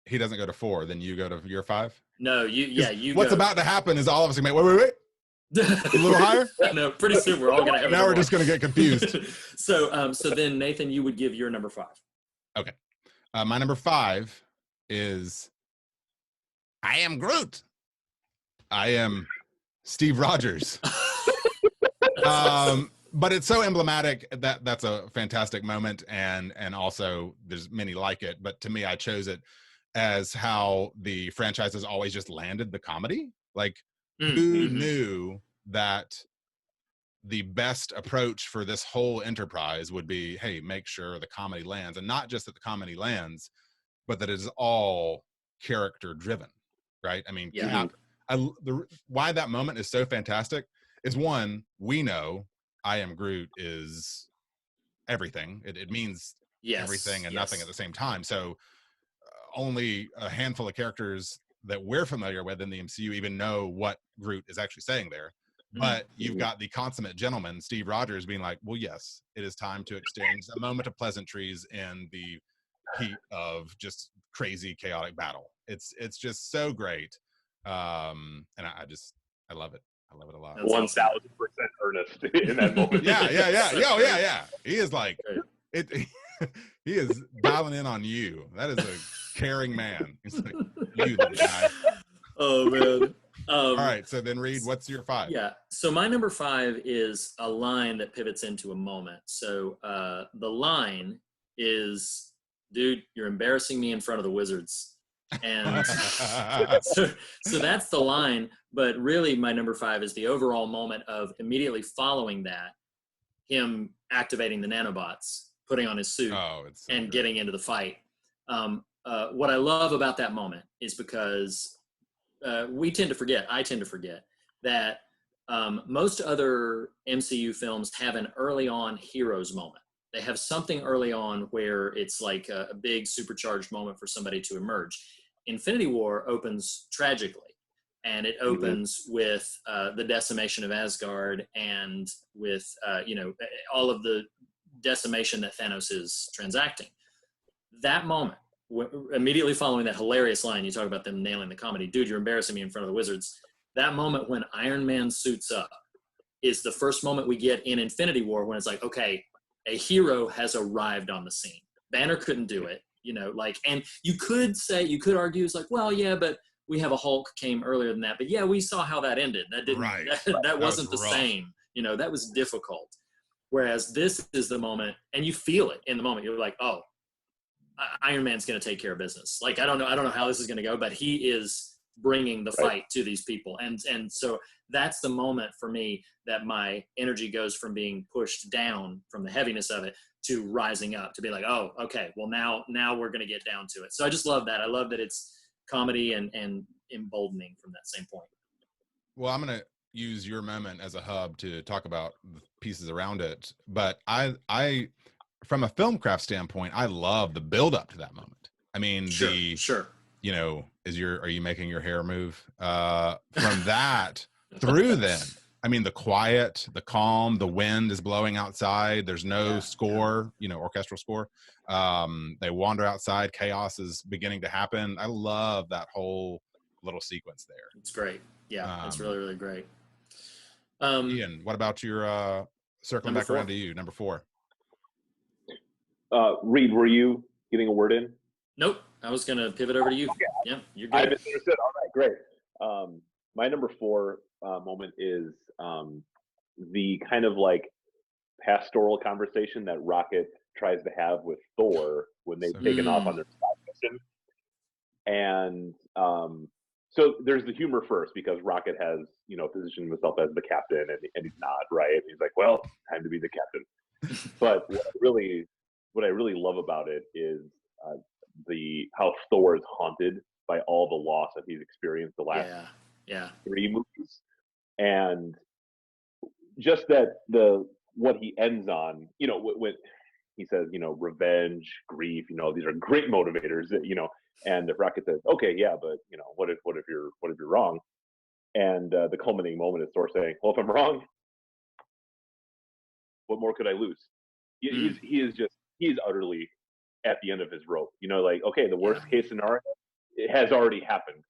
he doesn't go to 4, then you go to your 5? No, you what's about to happen is all of us gonna wait. A little higher? No, pretty soon we're all gonna have now we're just gonna get confused. So then Nathan, you would give your number 5. Okay. My number 5 is I am Groot. I am Steve Rogers. But it's so emblematic that that's a fantastic moment, and also there's many like it, but to me I chose it as how the franchise has always just landed the comedy. Like who knew that the best approach for this whole enterprise would be, hey, make sure the comedy lands, and not just that the comedy lands, but that it is all character driven, right? I mean, Cap, why that moment is so fantastic is, one, we know I am Groot is everything. It means everything and nothing at the same time. So only a handful of characters that we're familiar with in the MCU even know what Groot is actually saying there. But you've got the consummate gentleman, Steve Rogers, being like, well, yes, it is time to exchange a moment of pleasantries in the heat of just crazy, chaotic battle. It's just so great. And I love it. I love it a lot. 1000% earnest in that moment. Yeah. He is like it. He is dialing in on you. That is a caring man. He's like, you, the guy. Oh man. All right. So then, Reed, what's your 5? Yeah. So my number 5 is a line that pivots into a moment. So the line is, "Dude, you're embarrassing me in front of the wizards." And so that's the line, but really my number 5 is the overall moment of immediately following that, him activating the nanobots, putting on his suit, and getting into the fight. What I love about that moment is because I tend to forget that most other MCU films have an early on hero's moment. They have something early on where it's like a big supercharged moment for somebody to emerge. Infinity War opens tragically, and it opens with the decimation of Asgard and with all of the decimation that Thanos is transacting. That moment, immediately following that hilarious line, you talk about them nailing the comedy, "Dude, you're embarrassing me in front of the wizards." That moment when Iron Man suits up is the first moment we get in Infinity War when it's like, okay, a hero has arrived on the scene. Banner couldn't do it, you know, like, and you could argue it's like, well, yeah, but we have a Hulk came earlier than that. But yeah, we saw how that ended. That didn't, Right. that wasn't the same, you know, that was difficult. Whereas this is the moment, and you feel it in the moment. You're like, oh, Iron Man's going to take care of business. Like, I don't know how this is going to go, but he is bringing the fight to these people. And so that's the moment for me that my energy goes from being pushed down from the heaviness of it to rising up, to be like, oh, okay, well now we're going to get down to it. So I just love that. I love that it's comedy and emboldening from that same point. Well, I'm going to use your moment as a hub to talk about the pieces around it. But I from a film craft standpoint, I love the build up to that moment. I mean, sure. You know, are you making your hair move? From that through then, I mean, the quiet, the calm, the wind is blowing outside. There's no score, you know, orchestral score. They wander outside. Chaos is beginning to happen. I love that whole little sequence there. It's great. Yeah, it's really, really great. Ian, what about your circling back around to you, number 4? Reed, were you getting a word in? Nope. I was going to pivot over to you. Okay. Yeah, you're good. I misunderstood. All right, great. My number 4 moment is the kind of like pastoral conversation that Rocket tries to have with Thor when they've taken off on their side mission. And so there's the humor first, because Rocket has, you know, positioned himself as the captain, and he's not, right? He's like, well, time to be the captain. But what I really love about it is how Thor is haunted by all the loss that he's experienced the last 3 movies, and just that what he ends on, you know, when he says, you know, revenge, grief, you know, these are great motivators, you know, and if Rocket says, okay, yeah, but you know, what if you're wrong? And the culminating moment is Thor saying, well, if I'm wrong, what more could I lose? He is utterly at the end of his rope. You know, like, okay, the worst case scenario, it has already happened.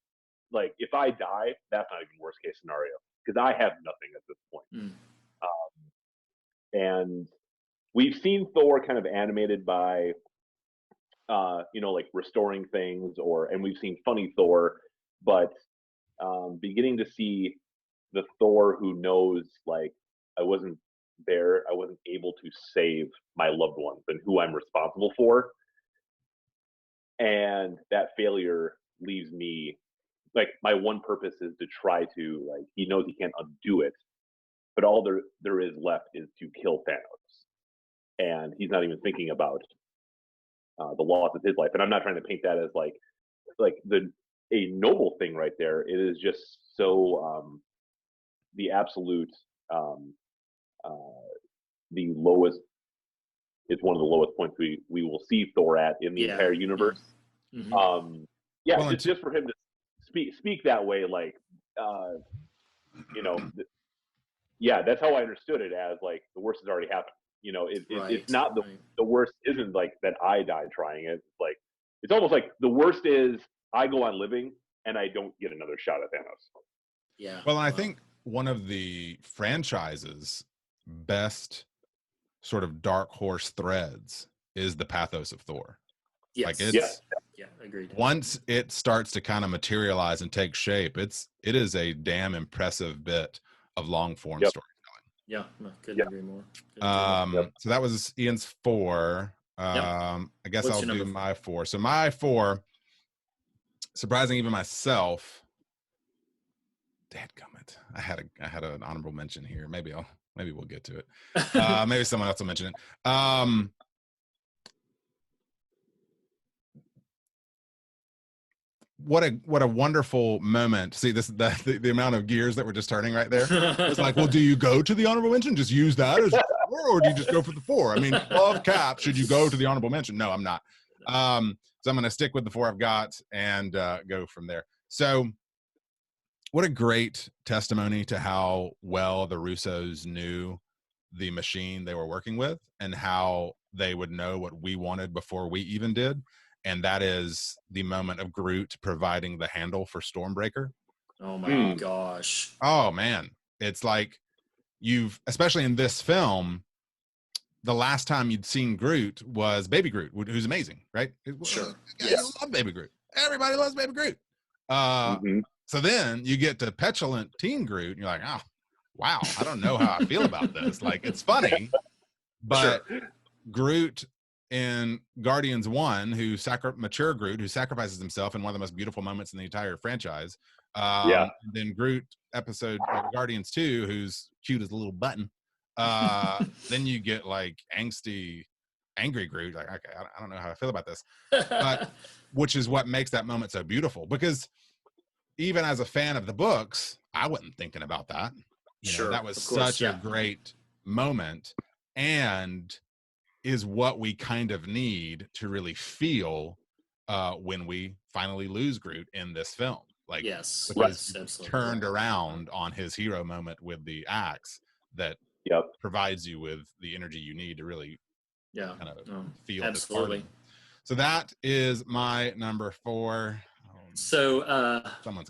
Like, if I die, that's not even worst case scenario, because I have nothing at this point. And we've seen Thor kind of animated by, you know, like restoring things, and we've seen funny Thor, but beginning to see the Thor who knows, like, I wasn't there, I wasn't able to save my loved ones and who I'm responsible for, and that failure leaves me, like, my one purpose is to try to, like, he knows he can't undo it, but all there is left is to kill Thanos, and he's not even thinking about the loss of his life. And I'm not trying to paint that as like a noble thing right there. It is just so the absolute the lowest. It's one of the lowest points we will see Thor at in the entire universe. Well, just for him to speak that way, like, you know, that's how I understood it, as like the worst has already happened. You know, it's not the worst isn't like that I died trying it. It's like, it's almost like the worst is I go on living and I don't get another shot at Thanos. Yeah. Well, and I think one of the franchise's best sort of dark horse threads is the pathos of Thor. Yes. Like, it's agreed. Once it starts to kind of materialize and take shape, it is a damn impressive bit of long form storytelling. Yeah, couldn't agree more. So that was Ian's 4. I guess What's I'll your do number 4? my 4. So my 4, surprising even myself. Dadgummit. I had an honorable mention here. Maybe we'll get to it. Maybe someone else will mention it. What a wonderful moment. See, this the amount of gears that we're just turning right there. It's like, well, do you go to the honorable mention? Just use that as 4, or do you just go for the 4? I mean, above cap, should you go to the honorable mention? No, I'm not. So I'm going to stick with the 4 I've got and go from there. So what a great testimony to how well the Russos knew the machine they were working with, and how they would know what we wanted before we even did. And that is the moment of Groot providing the handle for Stormbreaker. Oh my gosh. Oh man. It's like, especially in this film, the last time you'd seen Groot was Baby Groot, who's amazing, right? Sure. You Yes. love Baby Groot. Everybody loves Baby Groot. So then you get to petulant teen Groot, and you're like, oh, wow, I don't know how I feel about this. Like, it's funny, but Groot in Guardians 1, mature Groot, who sacrifices himself in one of the most beautiful moments in the entire franchise. Then Groot episode Guardians 2, who's cute as a little button. Then you get like angry Groot. Like, okay, I don't know how I feel about this, but which is what makes that moment so beautiful. Because even as a fan of the books, I wasn't thinking about that. You know, that was such a great moment, and is what we kind of need to really feel when we finally lose Groot in this film. Like, because he turned around on his hero moment with the axe that provides you with the energy you need to really kind of feel absolutely. this. So that is my number 4. So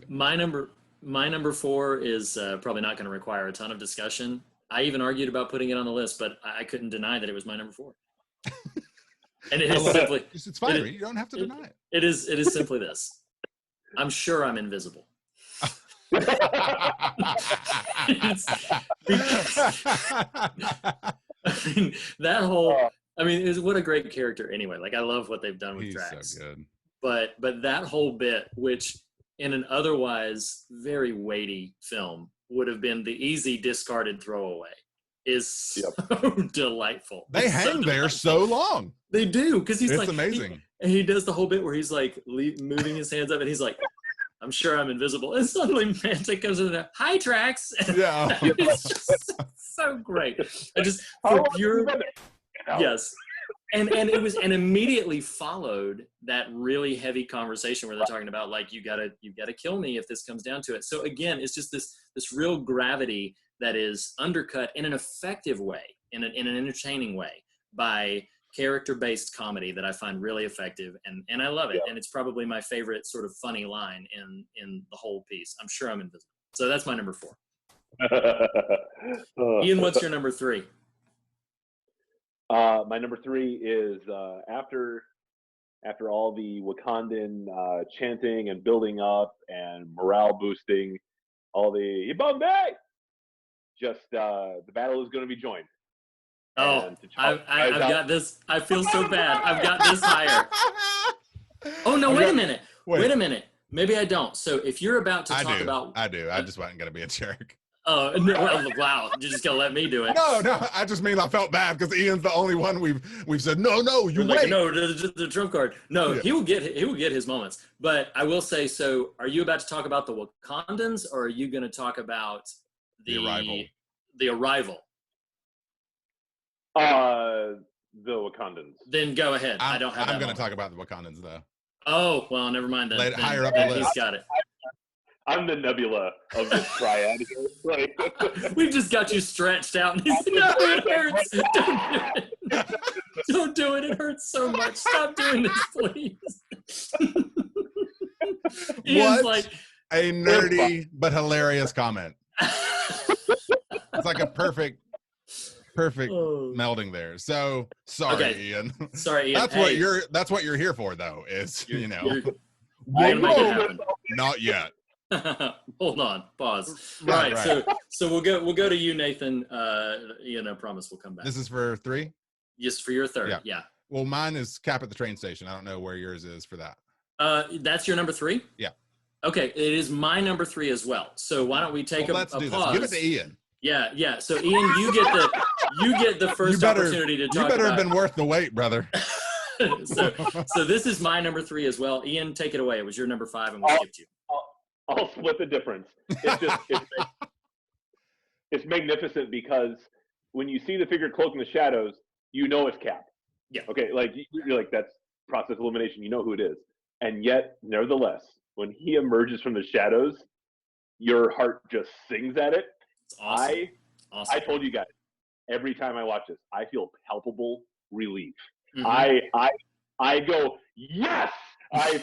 my number 4 is probably not going to require a ton of discussion. I even argued about putting it on the list, but I couldn't deny that it was my number 4. And it is simply, it's fine. You don't have to deny it. It is simply this. I'm sure I'm invisible. That whole, what a great character anyway. Like, I love what they've done with Drax. So good. But that whole bit, which in an otherwise very weighty film would have been the easy discarded throwaway, is so delightful. They hang there so long. They do, because he's it's amazing. He does the whole bit where he's like moving his hands up, and he's like, I'm sure I'm invisible. And suddenly Manta comes in there, hi, Drax. Yeah. It's just so great. I just, for pure, yes. And it was, and immediately followed that really heavy conversation where they're talking about, like, you gotta kill me if this comes down to it. So again, it's just this real gravity that is undercut in an effective way, in an entertaining way, by character-based comedy that I find really effective, and I love it. And it's probably my favorite sort of funny line in the whole piece. I'm sure I'm invisible. So that's my number 4. Ian, what's your number 3? My number 3 is after all the Wakandan chanting and building up and morale boosting, all the Bombay, just the battle is going to be joined. Oh, I've got this. I feel so bad. I've got this higher. Oh no! Wait a minute. Wait a minute. Maybe I don't. So if you're about to talk about, I do. I just wasn't going to be a jerk. Oh, no, wow! You're just gonna let me do it? No. I just mean I felt bad because Ian's the only one we've said no. You wait. Like, no, the trump card. No, he will get his moments. But I will say, so are you about to talk about the Wakandans, or are you going to talk about the arrival? The arrival. The Wakandans. Then go ahead. I'm going to talk about the Wakandans though. Oh well, never mind. Then higher up the list. He's got it. I'm the Nebula of this triad here. Like, we've just got you stretched out, and he's no, it hurts. Don't do it. It hurts so much. Stop doing this, please. What like, a nerdy but hilarious comment. It's like a perfect melding there. So sorry, Ian. Sorry, Ian. That's what you're here for, though. Is not yet. Hold on. Pause. Right. So we'll go to you, Nathan. Ian, I promise we'll come back. This is for 3. Yes, for your 3rd. Yeah. Well, mine is Cap at the train station. I don't know where yours is for that. That's your number 3. Yeah. Okay, it is my number 3 as well. So why don't we take a pause? This. Give it to Ian. Yeah. So Ian, you get the first opportunity to talk. You better have been worth the wait, brother. so this is my number 3 as well. Ian, take it away. It was your number 5, and we'll skip you. I'll split the difference. It's magnificent because when you see the figure cloaked in the shadows, you know it's Cap. Yeah. Okay, like you're like, that's process elimination. You know who it is, and yet, nevertheless, when he emerges from the shadows, your heart just sings at it. It's awesome. I told you guys, every time I watch this, I feel palpable relief. Mm-hmm. I go, yes. I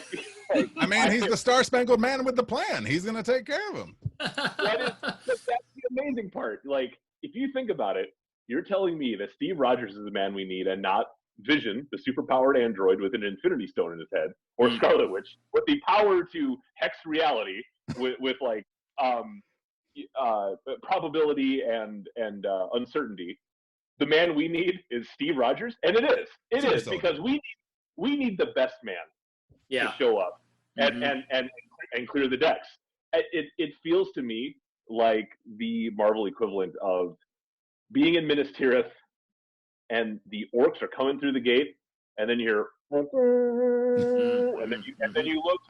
mean, he's the star-spangled man with the plan. He's going to take care of him. That's the amazing part. Like, if you think about it, You're telling me that Steve Rogers is the man we need and not Vision, the superpowered android with an Infinity Stone in his head, or Scarlet Witch with the power to hex reality with like probability and uncertainty. The man we need is Steve Rogers, and it is because we need the best man to show up and clear the decks. It feels to me like the Marvel equivalent of being in Minas Tirith and the orcs are coming through the gate, and then you're and then you look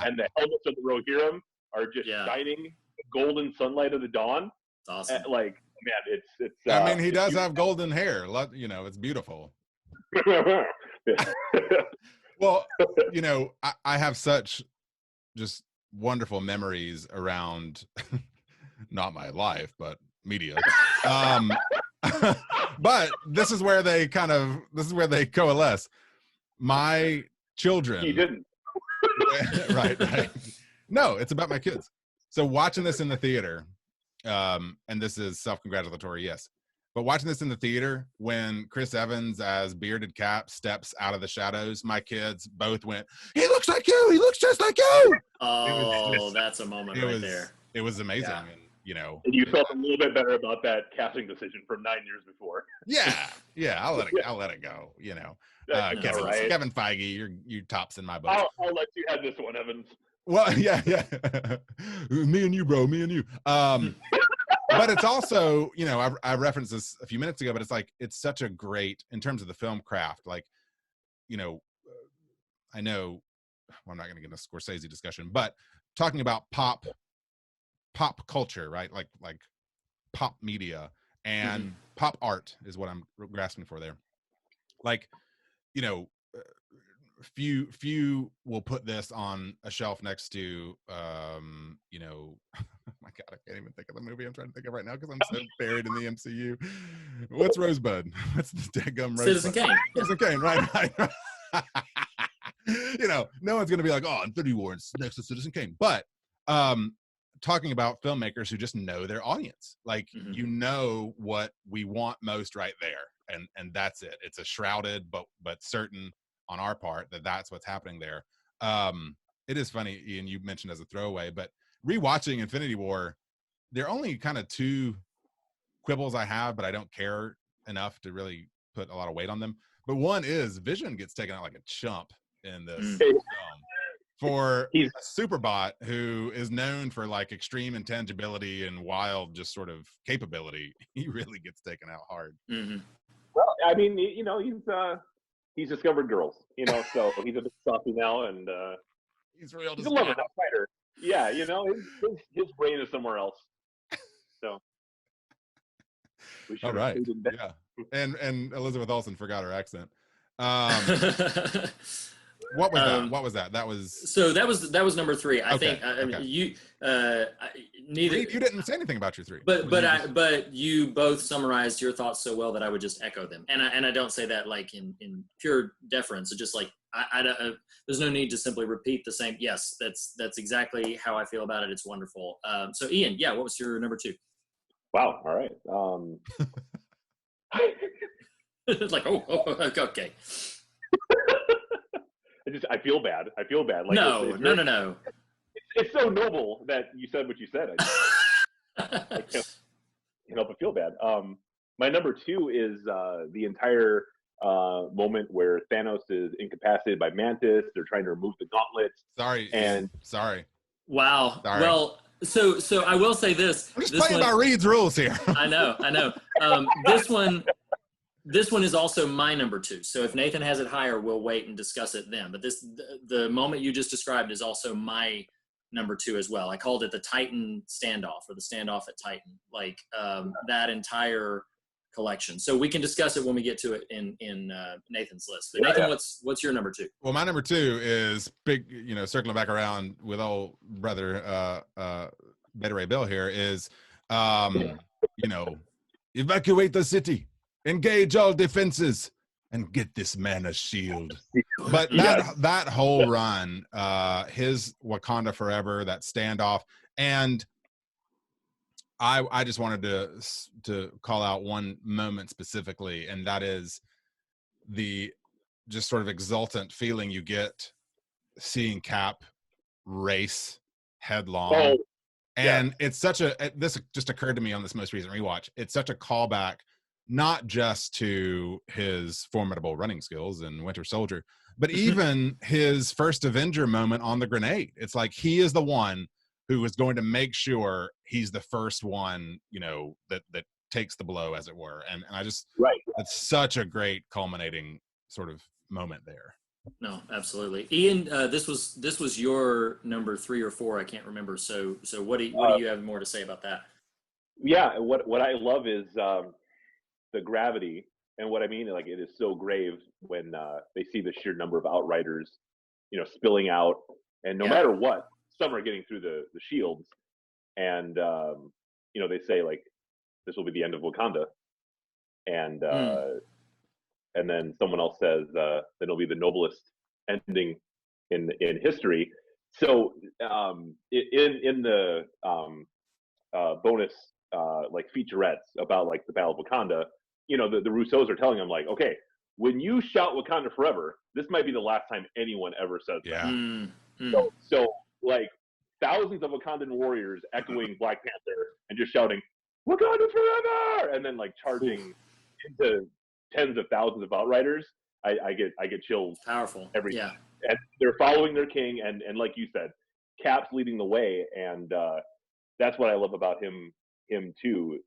and the helmets of the Rohirrim are just shining the golden sunlight of the dawn. It's awesome. Like, man, it's I mean, he does have golden hair. You know, it's beautiful. Well, you know, I have such just wonderful memories around not my life, but media. But this is where they coalesce. My children. He didn't. Right. No, it's about my kids. So watching this in the theater, and this is self-congratulatory, yes. But watching this in the theater, when Chris Evans as Bearded Cap steps out of the shadows, my kids both went, "He looks like you! He looks just like you!" Oh, that's a moment there. It was amazing. Yeah. And, you know, and you felt a little bit better about that casting decision from 9 years before. Yeah, I'll let it go. You know, Kevin Feige, you tops in my book. I'll let you have this one, Evans. Well, yeah. Me and you, bro. Me and you. But it's also, you know, I referenced this a few minutes ago, but it's like, it's such a great, in terms of the film craft, like, you know, I know, well, I'm not going to get into a Scorsese discussion, but talking about pop culture, right? Like pop media and pop art is what I'm grasping for there. Like, you know, few will put this on a shelf next to, you know, oh my God, I can't even think of the movie I'm trying to think of right now because I'm so buried in the MCU. What's Rosebud? What's the daggum Rosebud? Citizen Kane. Citizen Kane, right. You know, no one's going to be like, oh, Infinity War is next to Citizen Kane. But talking about filmmakers who just know their audience, like, you know what we want most right there. And that's it. It's a shrouded, but certain on our part that's what's happening there. It is funny, Ian, you mentioned as a throwaway, but rewatching Infinity War, there are only kind of two quibbles I have, but I don't care enough to really put a lot of weight on them. But one is Vision gets taken out like a chump in this film for a Superbot who is known for like extreme intangibility and wild just sort of capability. He really gets taken out hard. Well, I mean, you know, he's discovered girls, you know, so he's a bit softy now, and he's a lover, not fighter. Yeah, you know, his brain is somewhere else. So we should. All right. Yeah, and Elizabeth Olsen forgot her accent. What was that? What was that? That was number 3. I think. I mean, you neither. You didn't say anything about your 3. But you both summarized your thoughts so well that I would just echo them. And I don't say that like in pure deference. It's just like there's no need to simply repeat the same. Yes, that's exactly how I feel about it. It's wonderful. So Ian, what was your number 2? Wow. All right. It's like okay. I feel bad. Like, no. It's so noble that you said what you said. I can't help but feel bad. My number 2 is the entire moment where Thanos is incapacitated by Mantis. They're trying to remove the gauntlets. Sorry. Wow. Sorry. Well, so I will say this. I'm just playing by Reed's rules here. I know. This one is also my number 2. So if Nathan has it higher, we'll wait and discuss it then. But the moment you just described is also my number 2 as well. I called it the Titan standoff, or the standoff at Titan, like that entire collection. So we can discuss it when we get to it in Nathan's list. But Nathan, what's your number 2? Well, my number 2 is big, you know, circling back around with old brother Beta Ray Bill here is, you know, evacuate the city. Engage all defenses and get this man a shield. But that whole run, his Wakanda Forever, that standoff, and I just wanted to call out one moment specifically, and that is the just sort of exultant feeling you get seeing Cap race headlong. Oh, and it's such a, this just occurred to me on this most recent rewatch. It's such a callback, not just to his formidable running skills in Winter Soldier, but even his first Avenger moment on the grenade. It's like he is the one who is going to make sure he's the first one, you know, that takes the blow, as it were. And I just, right. it's such a great culminating sort of moment there. No, absolutely. Ian, this was your number 3 or 4. I can't remember. So what do you have more to say about that? Yeah, what I love is the gravity, and what I mean, like, it is so grave when they see the sheer number of Outriders, you know, spilling out, and no matter what, some are getting through the shields, and you know, they say, like, this will be the end of Wakanda, and and then someone else says then it'll be the noblest ending in history. So in the bonus like featurettes about like the Battle of Wakanda, you know, the Russos are telling them, like, okay, when you shout Wakanda forever, this might be the last time anyone ever says that. So like thousands of Wakandan warriors echoing Black Panther and just shouting Wakanda forever, and then like charging into tens of thousands of Outriders. I get chills. Powerful. Every time. And they're following their king, and like you said, Cap's leading the way, and that's what I love about him too.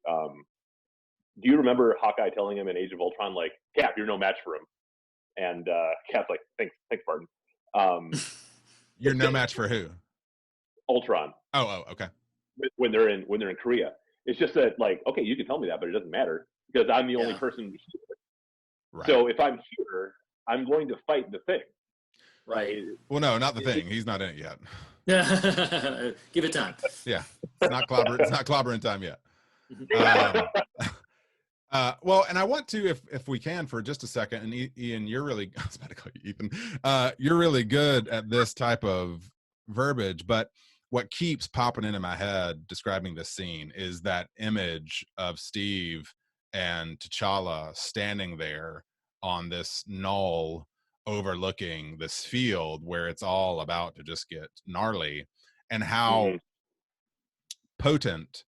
Do you remember Hawkeye telling him in Age of Ultron, like, Cap, you're no match for him? And Cap's like, thanks, Barton. You're no match for who? Ultron. Oh, okay. When they're in Korea, it's just that, like, okay, you can tell me that, but it doesn't matter because I'm the only person here. Right. So if I'm here, I'm going to fight the Thing. Right. Well, no, not the Thing. He's not in it yet. Give it time. Yeah, it's not clobbering time yet. Well, and I want to, if we can, for just a second, and Ian, you're really, I was about to call you Ethan, you're really good at this type of verbiage, but what keeps popping into my head describing this scene is that image of Steve and T'Challa standing there on this knoll overlooking this field where it's all about to just get gnarly, and how potent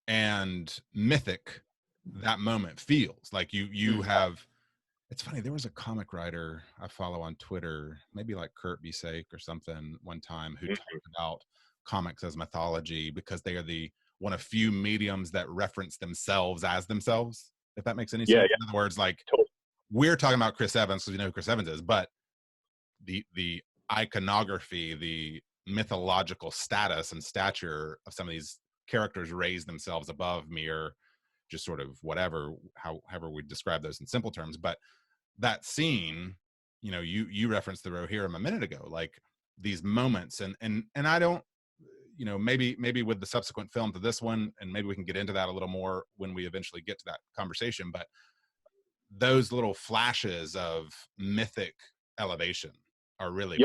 and mythic that moment feels. Like you have, it's funny, there was a comic writer I follow on Twitter, maybe like Kurt Busiek or something, one time, who talked about comics as mythology because they are the one of few mediums that reference themselves as themselves, if that makes any sense. In other words, like, we're talking about Chris Evans because we know who Chris Evans is, but the iconography, the mythological status and stature of some of these characters raise themselves above mere just sort of whatever, however we describe those in simple terms. But that scene, you know, you referenced the Rohirrim a minute ago, like these moments, and I don't, you know, maybe with the subsequent film to this one, and maybe we can get into that a little more when we eventually get to that conversation, but those little flashes of mythic elevation are really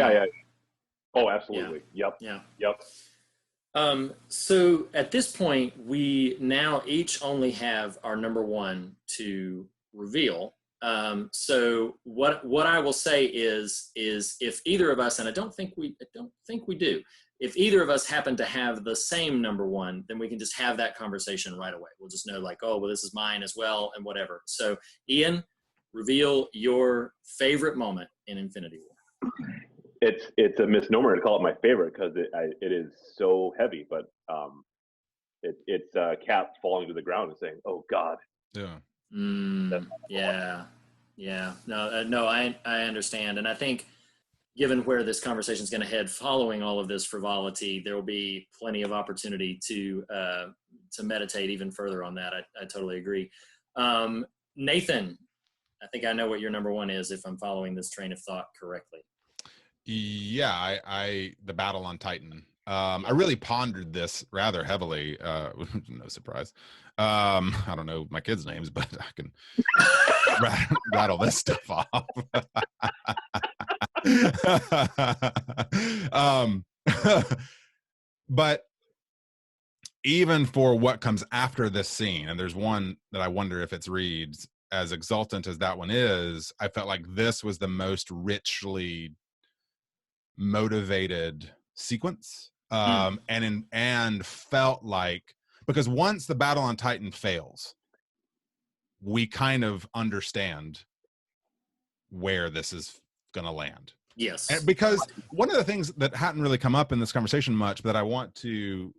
Oh, absolutely. Yep. So at this point, we now each only have our number 1 to reveal. So what I will say is if either of us, and I don't think we do, if either of us happen to have the same number 1, then we can just have that conversation right away. We'll just know, like, oh, well, this is mine as well, and whatever. So Ian, reveal your favorite moment in Infinity War. It's a misnomer to call it my favorite because it is so heavy, but it's Cap falling to the ground and saying, "Oh God." Yeah. No, I understand, and I think, given where this conversation is going to head following all of this frivolity, there will be plenty of opportunity to meditate even further on that. I totally agree. Nathan, I think I know what your number 1 is if I'm following this train of thought correctly. Yeah, I the battle on Titan. I really pondered this rather heavily. No surprise. I don't know my kids' names, but I can rattle this stuff off. But even for what comes after this scene, and there's one that I wonder if it's reads as exultant as that one is, I felt like this was the most richly motivated sequence. And felt like, because once the battle on Titan fails, we kind of understand where this is going to land. Yes. And because one of the things that hadn't really come up in this conversation much, but I want to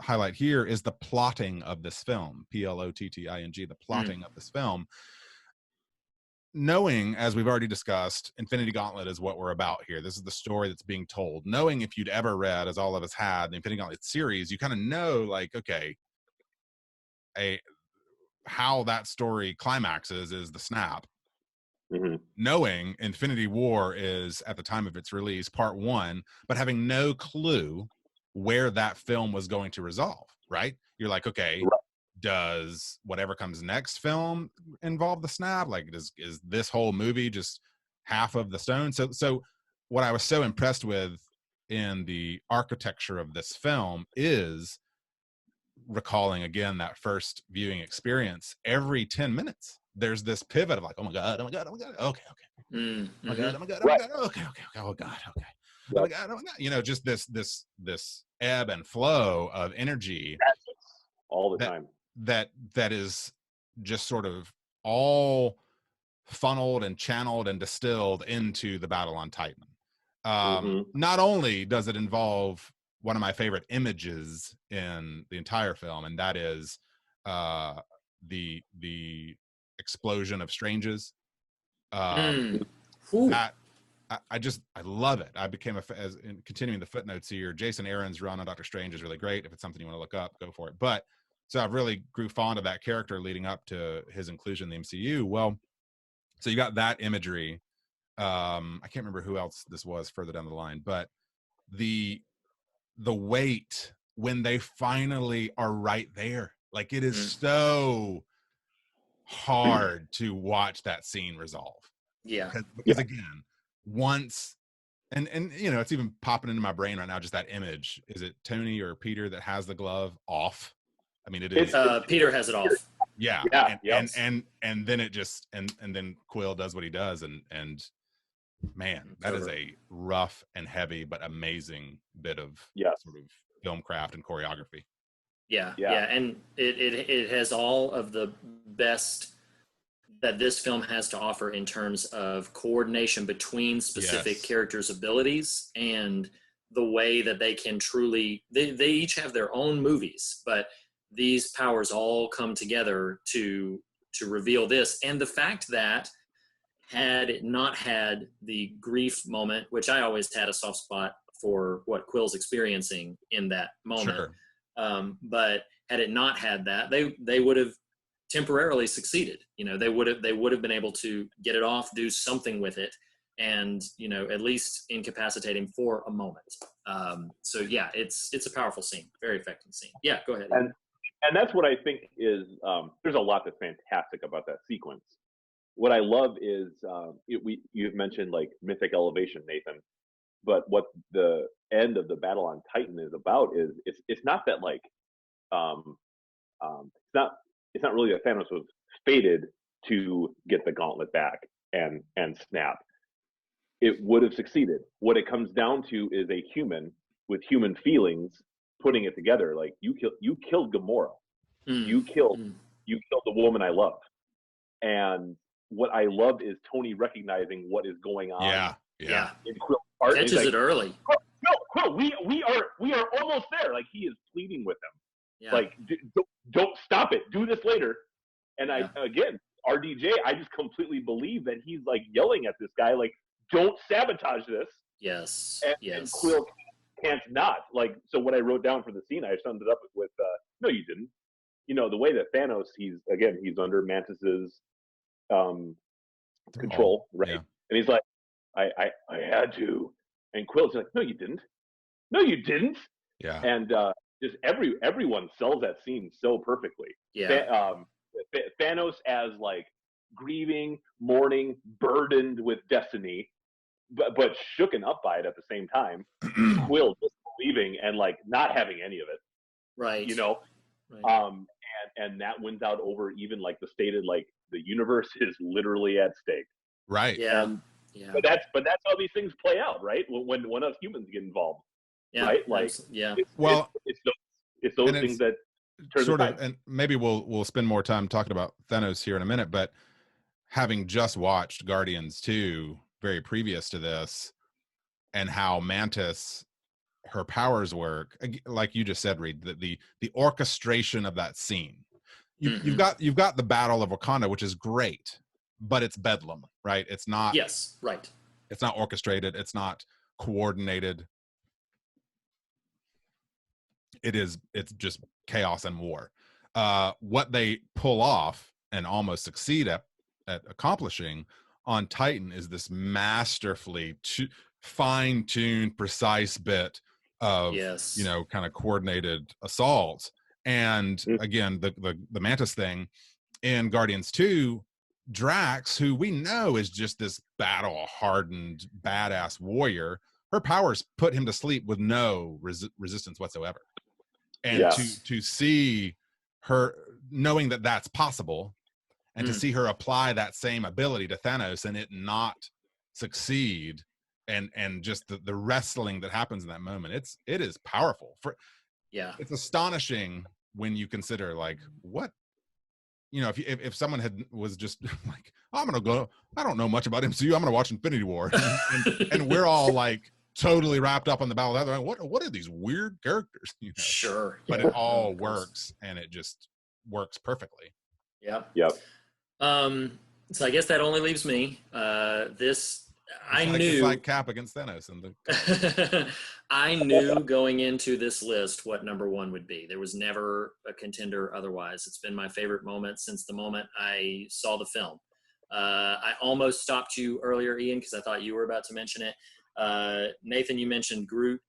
highlight here, is the plotting of this film. Plotting, the plotting of this film. Knowing, as we've already discussed, Infinity Gauntlet is what we're about here. This is the story that's being told. Knowing, if you'd ever read, as all of us had, the Infinity Gauntlet series, you kind of know, like, okay, how that story climaxes is the snap. Mm-hmm. Knowing Infinity War is, at the time of its release, part 1, but having no clue where that film was going to resolve, right? You're like, okay, right. Does whatever comes next film involve the snap? Like, is this whole movie just half of the stone? So what I was so impressed with in the architecture of this film is recalling again that first viewing experience. Every 10 minutes there's this pivot of like, oh my god, okay, oh my god, oh my god, you know, just this ebb and flow of energy all the time that is just sort of all funneled and channeled and distilled into the battle on Titan. Not only does it involve one of my favorite images in the entire film, and that is the explosion of Stranges. That I love it. I became as in continuing the footnotes here, Jason Aaron's run on Doctor Strange is really great. If it's something you want to look up, go for it. But so I've really grew fond of that character leading up to his inclusion in the MCU. Well, so you got that imagery. I can't remember who else this was further down the line, but the weight when they finally are right there, like, it is so hard to watch that scene resolve. Because again, once and you know, it's even popping into my brain right now, just that image. Is it Tony or Peter that has the glove off? I mean, it is Peter has it off. And then it just and then Quill does what he does, and man, that is a rough and heavy but amazing bit of sort of film craft and choreography. And it has all of the best that this film has to offer in terms of coordination between specific characters' abilities and the way that they can truly they each have their own movies, but these powers all come together to reveal this. And the fact that had it not had the grief moment, which I always had a soft spot for what Quill's experiencing in that moment, but had it not had that, they would have temporarily succeeded. You know, they would have been able to get it off, do something with it, and, you know, at least incapacitate him for a moment. So yeah, it's a powerful scene, very effective scene. Yeah, go ahead. And that's what I think is, there's a lot that's fantastic about that sequence. What I love is, you've mentioned like mythic elevation, Nathan, but what the end of the battle on Titan is about is it's not that like, it's not really that Thanos was fated to get the gauntlet back and snap. It would have succeeded. What it comes down to is a human with human feelings putting it together. Like, you killed Gamora. You killed the woman I love. And what I love is Tony recognizing what is going on. Yeah. In Quill's heart. Catches it early. Quill, we are almost there. Like, he is pleading with him. Yeah. Like, don't stop it. Do this later. And again, RDJ, I just completely believe that he's like yelling at this guy, like, don't sabotage this. Yes. And Quill can't not. Like, so what I wrote down for the scene, I summed it up with, no, you didn't. You know, the way that Thanos, he's under Mantis's control, right? Yeah. And he's like, I had to. And Quill's like, no, you didn't. No, you didn't. Yeah. And just everyone sells that scene so perfectly. Yeah. Thanos as like grieving, mourning, burdened with destiny, but shooken up by it at the same time. Quill just believing and like not having any of it. Right. You know, Right. and that wins out over even like the stated like the universe is literally at stake. Right. Yeah. And Yeah. but that's how these things play out, right? When us humans get involved, Yeah. right? Like Yeah. it's those and things that turn sort the of, tide. and maybe we'll spend more time talking about Thanos here in a minute, but having just watched Guardians 2 very previous to this, and how Mantis, her powers work, like you just said, Reed, the orchestration of that scene. You've got the Battle of Wakanda, which is great, but it's bedlam, right? It's not. Yes. Right. It's not orchestrated. It's not coordinated. It's just chaos and war. What they pull off and almost succeed at accomplishing on Titan is this masterfully fine-tuned, precise bit of kind of coordinated assault. And again, the Mantis thing in Guardians 2, Drax, who we know is just this battle-hardened, badass warrior, her powers put him to sleep with no resistance whatsoever. And to see her, knowing that that's possible, and to see her apply that same ability to Thanos and it not succeed, and just the wrestling that happens in that moment, it is powerful. It's astonishing when you consider like what, if someone was just like, I'm gonna go, I don't know much about MCU, I'm gonna watch Infinity War, and we're all like totally wrapped up on the battle. What are these weird characters? Sure. But it all works, and it just works perfectly. Yep. So I guess that only leaves me. It's like Cap against Thanos, and I knew going into this list what number one would be. There was never a contender otherwise. It's been my favorite moment since the moment I saw the film. I almost stopped you earlier, Ian, because I thought you were about to mention it. Nathan, you mentioned Groot,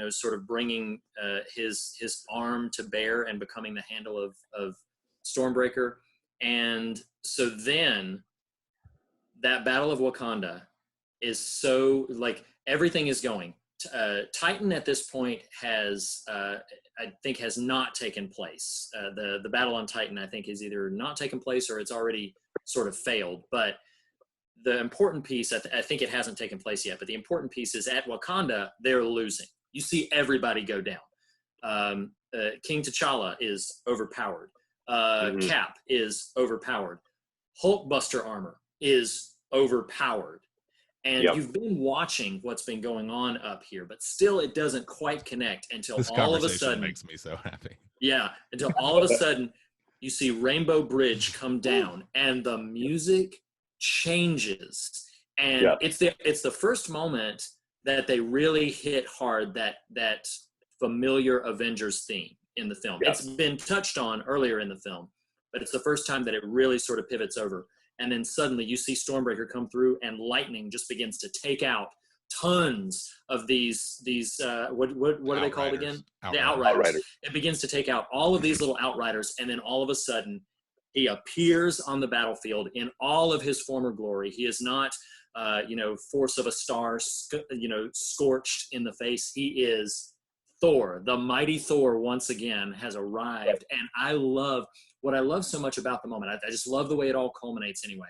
sort of bringing his arm to bear and becoming the handle of Stormbreaker. And so then that Battle of Wakanda is so, like, everything is going. Titan at this point has not taken place. The battle on Titan, I think, is either not taken place or it's already sort of failed. But the important piece, I think it hasn't taken place yet, but the important piece is at Wakanda, they're losing. You see everybody go down. King T'Challa is overpowered. Cap is overpowered. Hulkbuster armor is overpowered. And you've been watching what's been going on up here, but still it doesn't quite connect until this all of a sudden makes me so happy. Yeah, until all of a sudden you see Rainbow Bridge come down and the music changes. And it's the first moment that they really hit hard that familiar Avengers theme in the film. It's been touched on earlier in the film, but it's the first time that it really sort of pivots over. And then suddenly you see Stormbreaker come through and lightning just begins to take out tons of these what are they called again? The Outriders. It begins to take out all of these little Outriders, and then all of a sudden he appears on the battlefield in all of his former glory. He is not force of a star, scorched in the face. He is Thor. The mighty Thor once again has arrived. And what I love so much about the moment, I just love the way it all culminates anyway.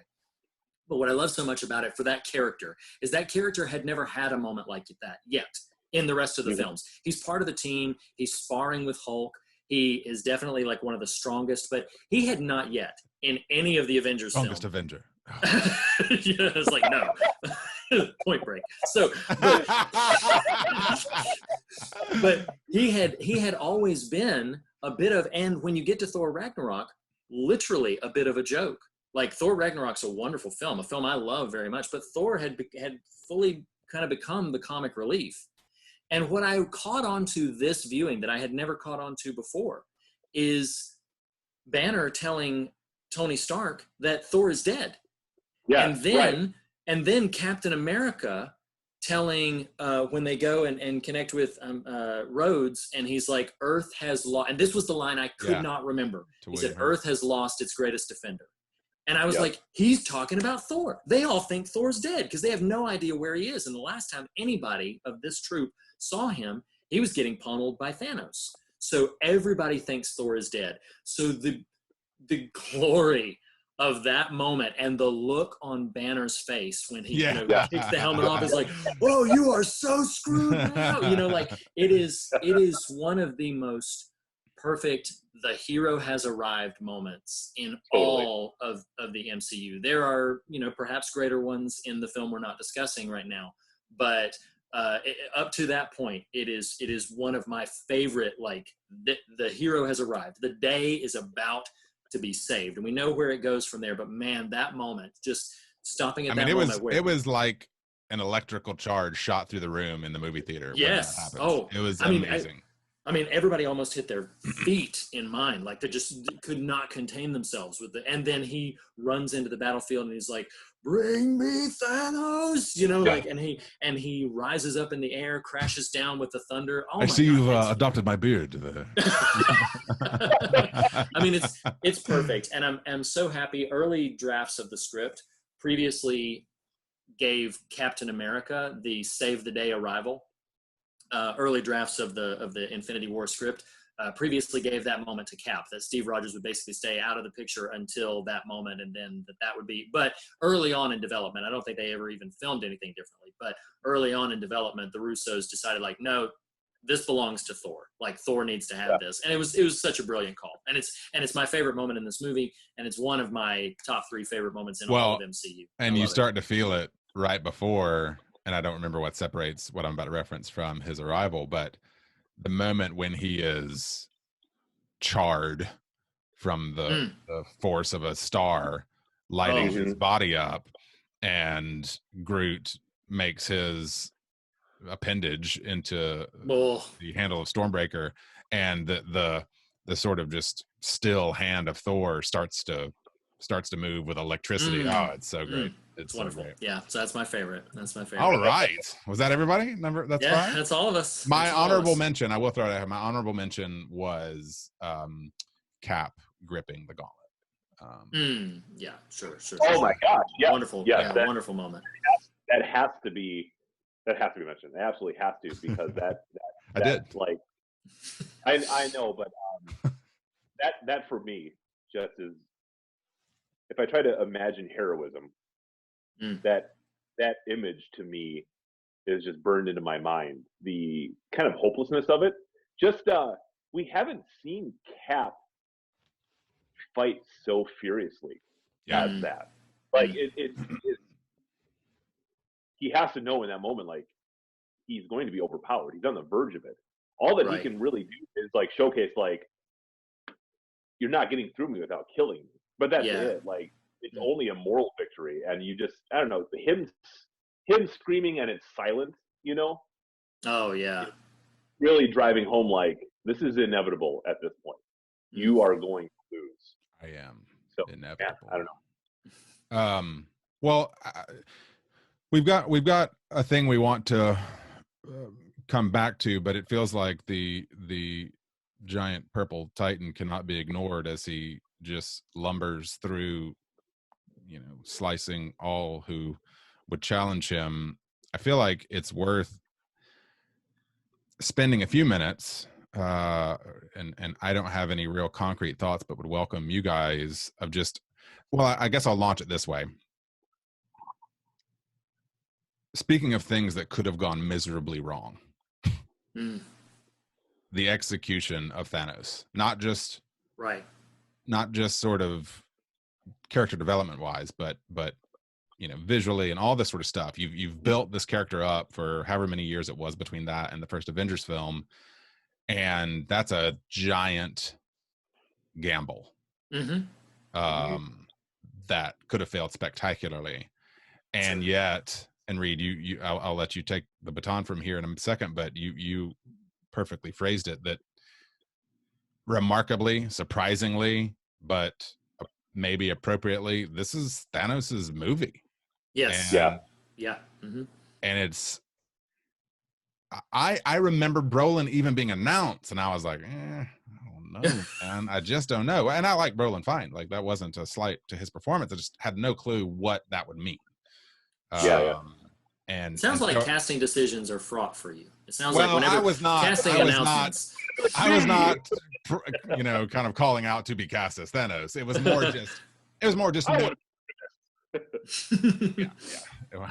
But what I love so much about it for that character is that character had never had a moment like that yet in the rest of the films. He's part of the team. He's sparring with Hulk. He is definitely like one of the strongest, but he had not yet in any of the Avengers films. Strongest Avenger. Yeah, it's like, no. Point Break. So, but he had always been a bit of, and when you get to Thor Ragnarok, literally a bit of a joke. Like, Thor Ragnarok's a wonderful film, a film I love very much, but Thor had fully kind of become the comic relief. And what I caught on to this viewing that I had never caught on to before is Banner telling Tony Stark that Thor is dead. Yeah, and then Captain America telling when they go and connect with Rhodes, and he's like, Earth has lost, and this was the line I could not remember. He said, Earth has lost its greatest defender. And I was like, he's talking about Thor. They all think Thor's dead because they have no idea where he is. And the last time anybody of this troop saw him, he was getting pummeled by Thanos. So everybody thinks Thor is dead. So the glory of that moment and the look on Banner's face when he takes the helmet off is like, oh, you are so screwed now. Like it is one of the most perfect the hero has arrived moments in all of the MCU. There are, perhaps greater ones in the film we're not discussing right now, but up to that point, it is one of my favorite, like the hero has arrived. The day is about to be saved, and we know where it goes from there. But man, that moment, just stopping at it was like an electrical charge shot through the room in the movie theater. Yes. It was amazing. Everybody almost hit their feet in mine. Like they just could not contain themselves and then he runs into the battlefield and he's like, bring me Thanos, and he rises up in the air, crashes down with the thunder. Oh, I see you've adopted my beard. It's perfect. And I'm so happy. Early drafts of the script previously gave Captain America the save the day arrival. Early drafts of the Infinity War script previously gave that moment to Cap, that Steve Rogers would basically stay out of the picture until that moment, and then that would be. But early on in development, I don't think they ever even filmed anything differently. But early on in development, the Russos decided, like, no, this belongs to Thor. Like Thor needs to have this, and it was such a brilliant call. And it's my favorite moment in this movie, and it's one of my top 3 favorite moments in all of MCU. And you start to feel it right before. And I don't remember what separates what I'm about to reference from his arrival, but the moment when he is charred from the force of a star lighting his body up, and Groot makes his appendage into the handle of Stormbreaker, and the sort of just still hand of Thor starts to move with electricity. Oh, it's so great. It's wonderful. So great. Yeah, so that's my favorite. All right. Was that everybody? That's fine? That's all of us. My honorable mention, I will throw it out here. My honorable mention was Cap gripping the gauntlet. Yeah, sure. Oh my gosh. Yeah. Wonderful. Yes, yeah, wonderful moment. That has to be mentioned. It absolutely has to, because that I did. Like, I know, but that for me just is, if I try to imagine heroism, that image to me is just burned into my mind. The kind of hopelessness of it. Just we haven't seen Cap fight so furiously as that. Like it he has to know in that moment, like, he's going to be overpowered. He's on the verge of it. All that he can really do is like showcase, like, you're not getting through me without killing me. But that's it. Like, it's only a moral victory, and you just, I don't know, him screaming and it's silent, Oh yeah. Really driving home, like, this is inevitable at this point. You are going to lose. I am. So, inevitable. Yeah, I don't know. Well, we've got a thing we want to come back to, but it feels like the giant purple Titan cannot be ignored as he just lumbers through, slicing all who would challenge him. I feel like it's worth spending a few minutes, and I don't have any real concrete thoughts, but would welcome you guys of just, well, I guess I'll launch it this way. Speaking of things that could have gone miserably wrong, the execution of Thanos, not just sort of character development wise, but visually and all this sort of stuff. You've built this character up for however many years it was between that and the first Avengers film, and that's a giant gamble that could have failed spectacularly. And yet, and Reed, I'll let you take the baton from here in a second, but you perfectly phrased it, that remarkably, surprisingly, but maybe appropriately, this is Thanos's movie. Yes. And, yeah. Mm-hmm. And it's, I remember Brolin even being announced, and I was like, I don't know, man. I just don't know. And I like Brolin fine. Like, that wasn't a slight to his performance. I just had no clue what that would mean. And It sounds and like so, casting decisions are fraught for you. It sounds well, like whenever casting announcements. I was not, kind of calling out to be cast as Thanos. It was more just. I would Yeah.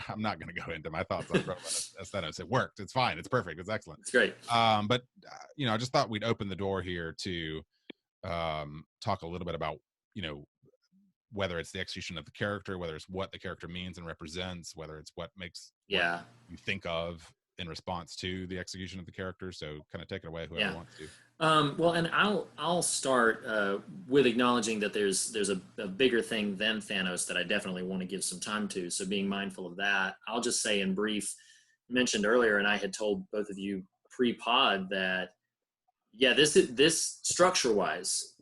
I'm not going to go into my thoughts on Rowan as Thanos. It worked. It's fine. It's perfect. It's excellent. It's great. But I just thought we'd open the door here to talk a little bit about, whether it's the execution of the character, whether it's what the character means and represents, whether it's what makes what you think of in response to the execution of the character. So kind of take it away, whoever wants to. Well, and I'll start with acknowledging that there's a bigger thing than Thanos that I definitely want to give some time to. So being mindful of that, I'll just say in brief, mentioned earlier, and I had told both of you pre-pod that, this structure-wise,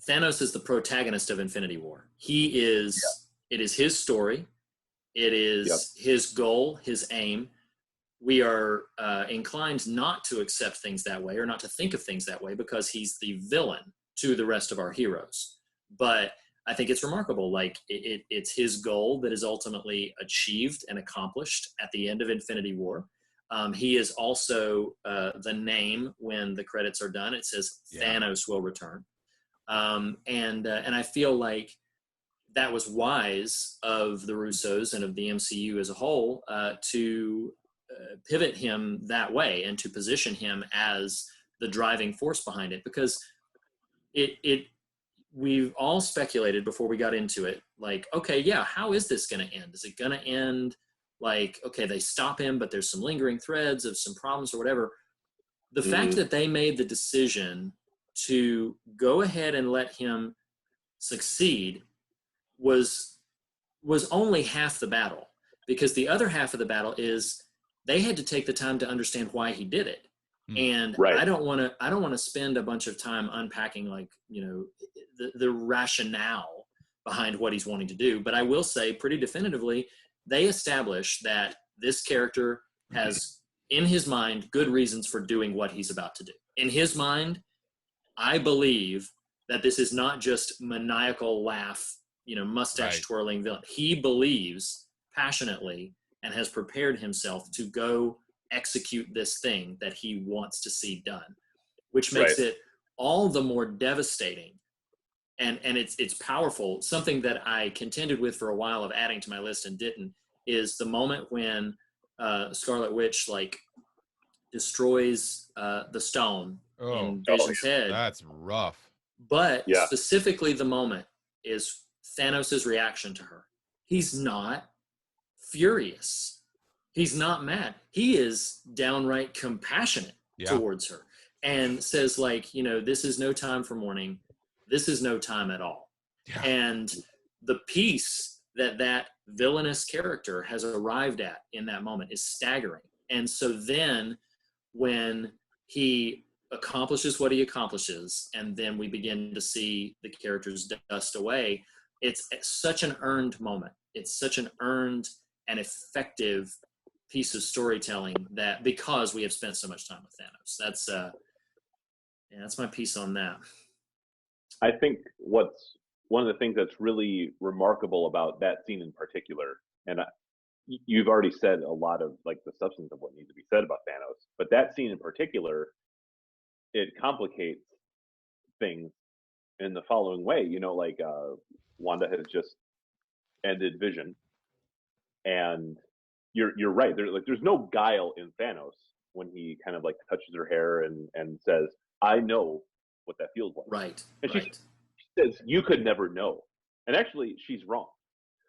Thanos is the protagonist of Infinity War. It is his story. It is his goal, his aim. We are inclined not to accept things that way or not to think of things that way because he's the villain to the rest of our heroes. But I think it's remarkable. Like it's his goal that is ultimately achieved and accomplished at the end of Infinity War. He is also the name when the credits are done. It says Thanos will return. And I feel like that was wise of the Russos and of the MCU as a whole to pivot him that way and to position him as the driving force behind it, because we've all speculated before we got into it, like, okay, how is this going to end? Is it going to end like, okay, they stop him, but there's some lingering threads of some problems or whatever. The fact that they made the decision to go ahead and let him succeed was only half the battle, because the other half of the battle is they had to take the time to understand why he did it. And I don't want to spend a bunch of time unpacking the rationale behind what he's wanting to do. But I will say pretty definitively, they established that this character has in his mind good reasons for doing what he's about to do. In his mind, I believe that this is not just maniacal laugh, mustache twirling villain. He believes passionately and has prepared himself to go execute this thing that he wants to see done, which makes it all the more devastating. And it's powerful. Something that I contended with for a while of adding to my list and didn't is the moment when Scarlet Witch destroys the stone in Vision's head. That's rough. But specifically the moment is Thanos' reaction to her. He's not furious. He's not mad. He is downright compassionate towards her and says, this is no time for mourning. This is no time at all. Yeah. And the peace that villainous character has arrived at in that moment is staggering. And so then when he accomplishes what he accomplishes, and then we begin to see the characters dust away, it's such an earned moment. It's such an earned and effective piece of storytelling that because we have spent so much time with Thanos. That's my piece on that. I think what's one of the things that's really remarkable about that scene in particular, and you've already said a lot of the substance of what needs to be said about Thanos, but that scene in particular, it complicates things in the following way. Wanda has just ended Vision, and you're right. There's no guile in Thanos when he kind of touches her hair and says, "I know what that feels like." Right. And she says, "You could never know." And actually, she's wrong.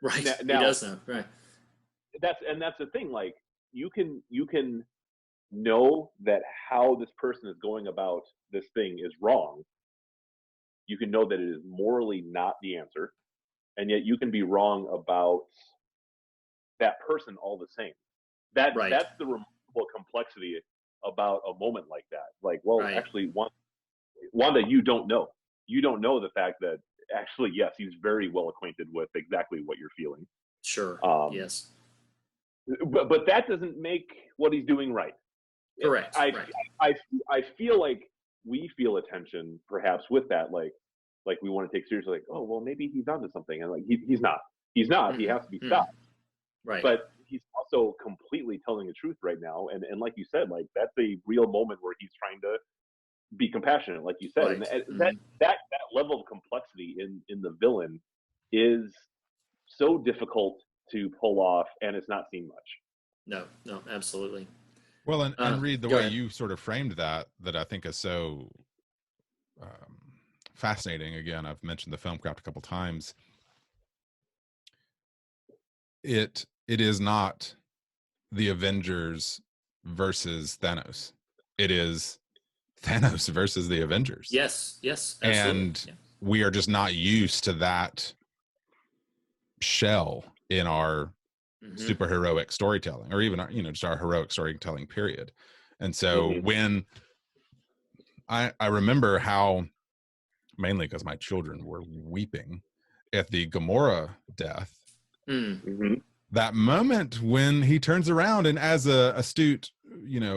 Right. Now, he does know. Right. That's the thing. You can know that how this person is going about this thing is wrong. You can know that it is morally not the answer, and yet you can be wrong about that person all the same. That's the remarkable complexity about a moment like that. Actually, Wanda, you don't know. You don't know the fact that actually, yes, he's very well acquainted with exactly what you're feeling. Sure. Yes. But that doesn't make what he's doing right. Correct. I feel like we feel a tension perhaps with that, we want to take seriously, oh well, maybe he's onto something, and he's not. He has to be stopped. Right. But he's also completely telling the truth right now, and like you said, like that's a real moment where he's trying to be compassionate, like you said, Right. and that level of complexity in the villain is so difficult to pull off, and it's not seen much. No, absolutely. Well, and Reed, the Go way ahead. you sort of framed that I think is so fascinating. Again, I've mentioned the film craft a couple times. It is not the Avengers versus Thanos. It is Thanos versus the Avengers. Yes, absolutely. And we are just not used to that shell in our superheroic storytelling, or even just our heroic storytelling period. And so when I remember how, mainly because my children were weeping at the Gamora death, that moment when he turns around, and as a astute,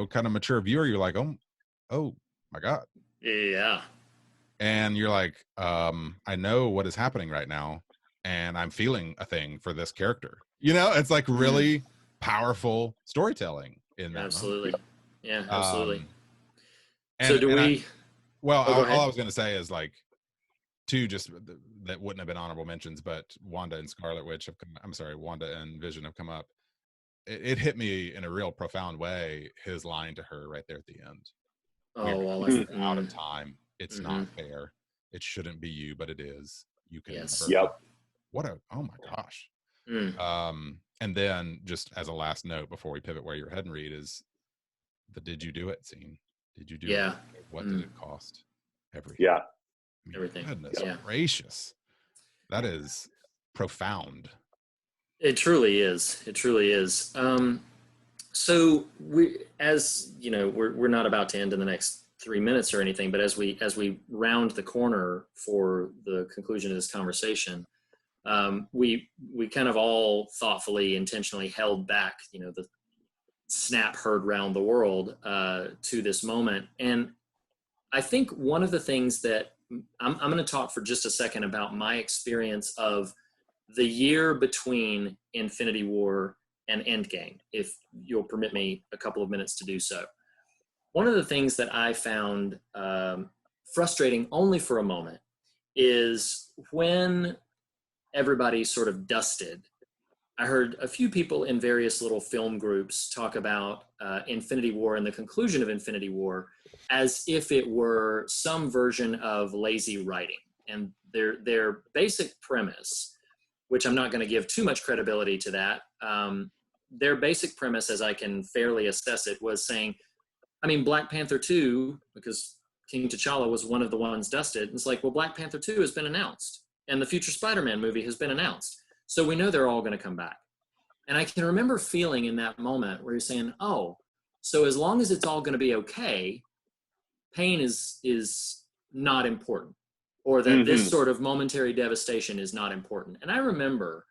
kind of mature viewer, you're like, oh my God. Yeah. And you're like, I know what is happening right now, and I'm feeling a thing for this character. It's like really powerful storytelling in that Absolutely. moment. Yeah, absolutely. So do we... all I was going to say is, like, two just that wouldn't have been honorable mentions, but Wanda and Scarlet Witch have come. I'm sorry, Wanda and Vision have come up. It hit me in a real profound way. His line to her right there at the end. We're out of time. It's not fair. It shouldn't be you, but it is. You can never. Yep. Oh my gosh. And then, just as a last note before we pivot where you're heading, Reed, is the "Did you do it" scene. Did you do it? What did it cost? Everything. Yeah. Everything. Goodness gracious. That is profound. It truly is. It truly is. So we're not about to end in the next 3 minutes or anything, but as we round the corner for the conclusion of this conversation, we kind of all thoughtfully, intentionally held back, the snap heard round the world to this moment. And I think one of the things that I'm going to talk for just a second about my experience of the year between Infinity War and Endgame, if you'll permit me a couple of minutes to do so. One of the things that I found frustrating only for a moment is when everybody sort of dusted. I heard a few people in various little film groups talk about Infinity War and the conclusion of Infinity War as if it were some version of lazy writing. And their basic premise, which I'm not going to give too much credibility to that, their basic premise, as I can fairly assess it, was saying, Black Panther 2, because King T'Challa was one of the ones dusted, it's like, well, Black Panther 2 has been announced, and the future Spider-Man movie has been announced. So we know they're all going to come back. And I can remember feeling in that moment where you're saying, oh, so as long as it's all going to be okay, pain is not important, or that this sort of momentary devastation is not important. And I remember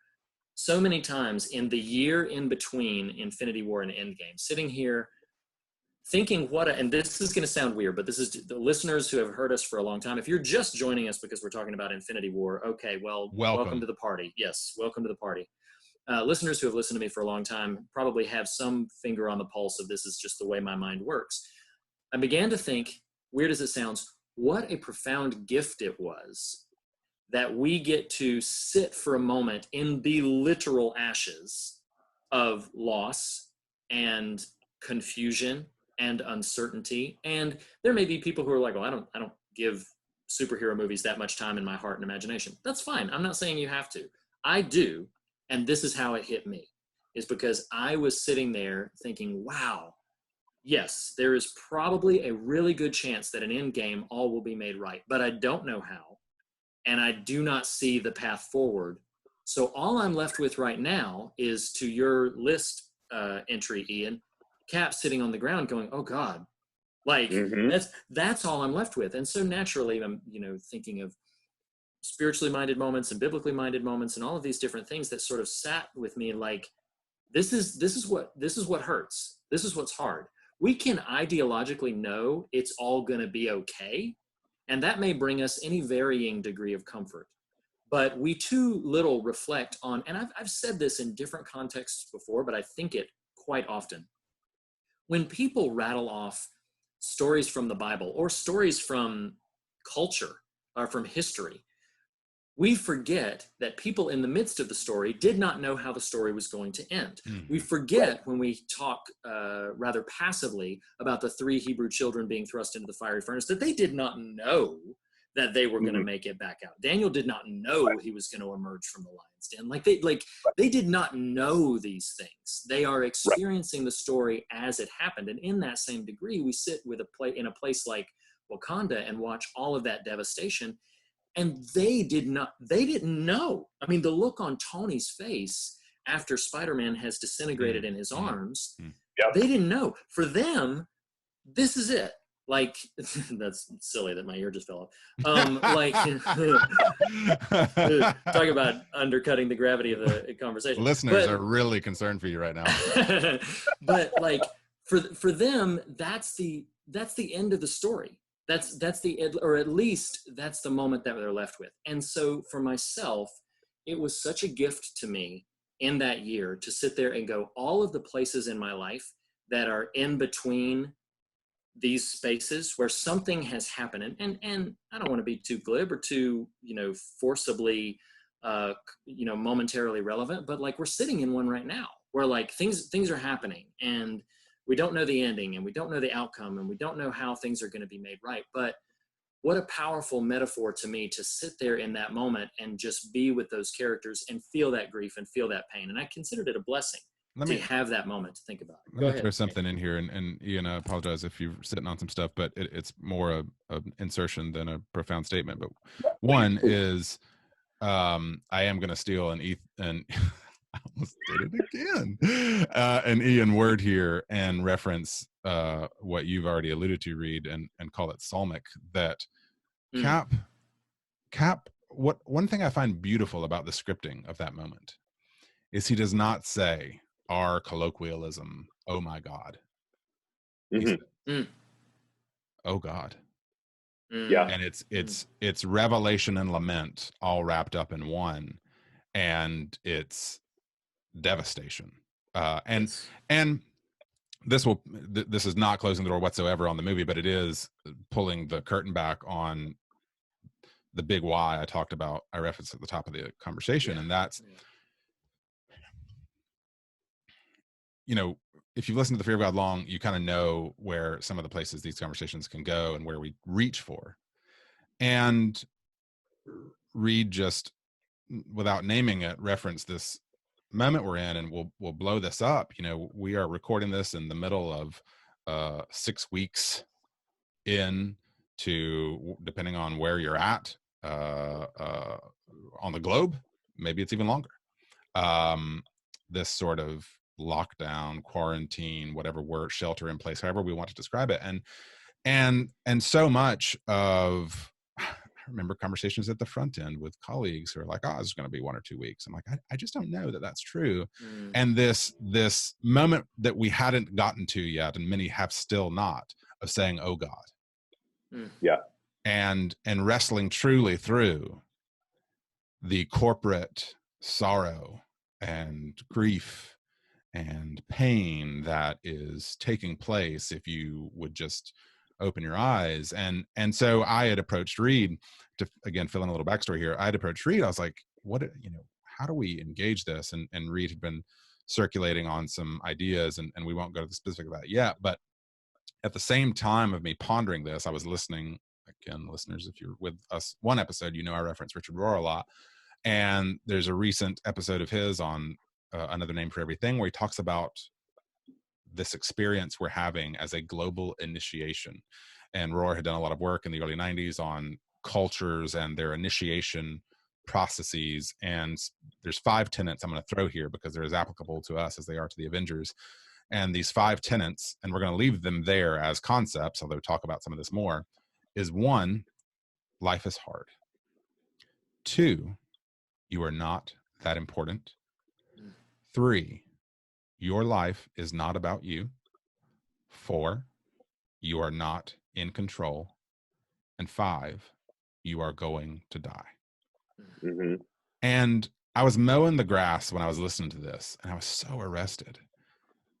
so many times in the year in between Infinity War and Endgame, sitting here thinking and this is going to sound weird, but this is the listeners who have heard us for a long time. If you're just joining us because we're talking about Infinity War, okay, well, welcome to the party. Yes, welcome to the party. Listeners who have listened to me for a long time probably have some finger on the pulse of this is just the way my mind works. I began to think, weird as it sounds, what a profound gift it was that we get to sit for a moment in the literal ashes of loss and confusion and uncertainty. And there may be people who are like, well, I don't give superhero movies that much time in my heart and imagination. That's fine. I'm not saying you have to. I do. And this is how it hit me, is because I was sitting there thinking, wow, yes, there is probably a really good chance that in Endgame all will be made right, but I don't know how. And I do not see the path forward. So all I'm left with right now is, to your list entry, Ian, Cap sitting on the ground going, oh God, like that's all I'm left with. And so naturally I'm, thinking of spiritually minded moments and biblically minded moments and all of these different things that sort of sat with me like, this is what hurts. This is what's hard. We can ideologically know it's all going to be okay. And that may bring us any varying degree of comfort. but we too little reflect on, and I've said this in different contexts before, but I think it quite often. When people rattle off stories from the Bible or stories from culture or from history, we forget that people in the midst of the story did not know how the story was going to end. Mm-hmm. We forget when we talk rather passively about the 3 Hebrew children being thrust into the fiery furnace that they did not know that they were going to make it back out. Daniel did not know he was going to emerge from the lion's den. They did not know these things. They are experiencing the story as it happened. And in that same degree, we sit with in a place like Wakanda and watch all of that devastation. And they didn't know. I mean, the look on Tony's face after Spider-Man has disintegrated in his arms, they didn't know. For them, this is it. Like, that's silly that my ear just fell off. Talk about undercutting the gravity of the conversation. Listeners are really concerned for you right now. But like, for them, that's the end of the story. That's the, or at least that's the moment that they're left with. And so for myself, it was such a gift to me in that year to sit there and go, all of the places in my life that are in between these spaces where something has happened, and I don't want to be too glib or too, forcibly, momentarily relevant, but like we're sitting in one right now where like things are happening and we don't know the ending and we don't know the outcome and we don't know how things are going to be made right. But what a powerful metaphor to me to sit there in that moment and just be with those characters and feel that grief and feel that pain. And I considered it a blessing to have that moment to think about it. Let me throw something in here, and Ian, I apologize if you're sitting on some stuff, but it's more an insertion than a profound statement. But one is, I am going to steal an I almost did it again. An Ian word here and reference what you've already alluded to, Reed, and call it psalmic. That Cap. One thing I find beautiful about the scripting of that moment is he does not say our colloquialism, "Oh my God." He says, "Oh God." Yeah, and it's revelation and lament all wrapped up in one, and it's devastation. And this is not closing the door whatsoever on the movie, but it is pulling the curtain back on the big why I talked about. I referenced at the top of the conversation, and that's, if you listen to The Fear of God long, you kind of know where some of the places these conversations can go and where we reach for. And Reed, just without naming it, referenced this moment we're in, and we'll blow this up. We are recording this in the middle of 6 weeks in to, depending on where you're at on the globe, maybe it's even longer, this sort of lockdown, quarantine, whatever word, shelter in place, however we want to describe it. And so much of, I remember conversations at the front end with colleagues who are like, "Oh, it's going to be 1 or 2 weeks." I'm like, I just don't know that that's true. And this moment that we hadn't gotten to yet, and many have still not, of saying, "Oh God." Yeah. And wrestling truly through the corporate sorrow and grief and pain that is taking place if you would just open your eyes. And so I had approached Reed to, again, fill in a little backstory here. I had approached Reed. I was like, how do we engage this? And Reed had been circulating on some ideas, and we won't go to the specific of that yet. But at the same time of me pondering this, I was listening, again, listeners, if you're with us one episode, I reference Richard Rohr a lot. And there's a recent episode of his on Another Name for Everything, where he talks about this experience we're having as a global initiation. And Rohr had done a lot of work in the early 90s on cultures and their initiation processes. And there's 5 tenets I'm going to throw here because they're as applicable to us as they are to the Avengers. And these 5 tenets, and we're going to leave them there as concepts, although talk about some of this more, is 1, life is hard. 2, you are not that important. 3, your life is not about you. 4, you are not in control. And 5, you are going to die. Mm-hmm. And I was mowing the grass when I was listening to this, and I was so arrested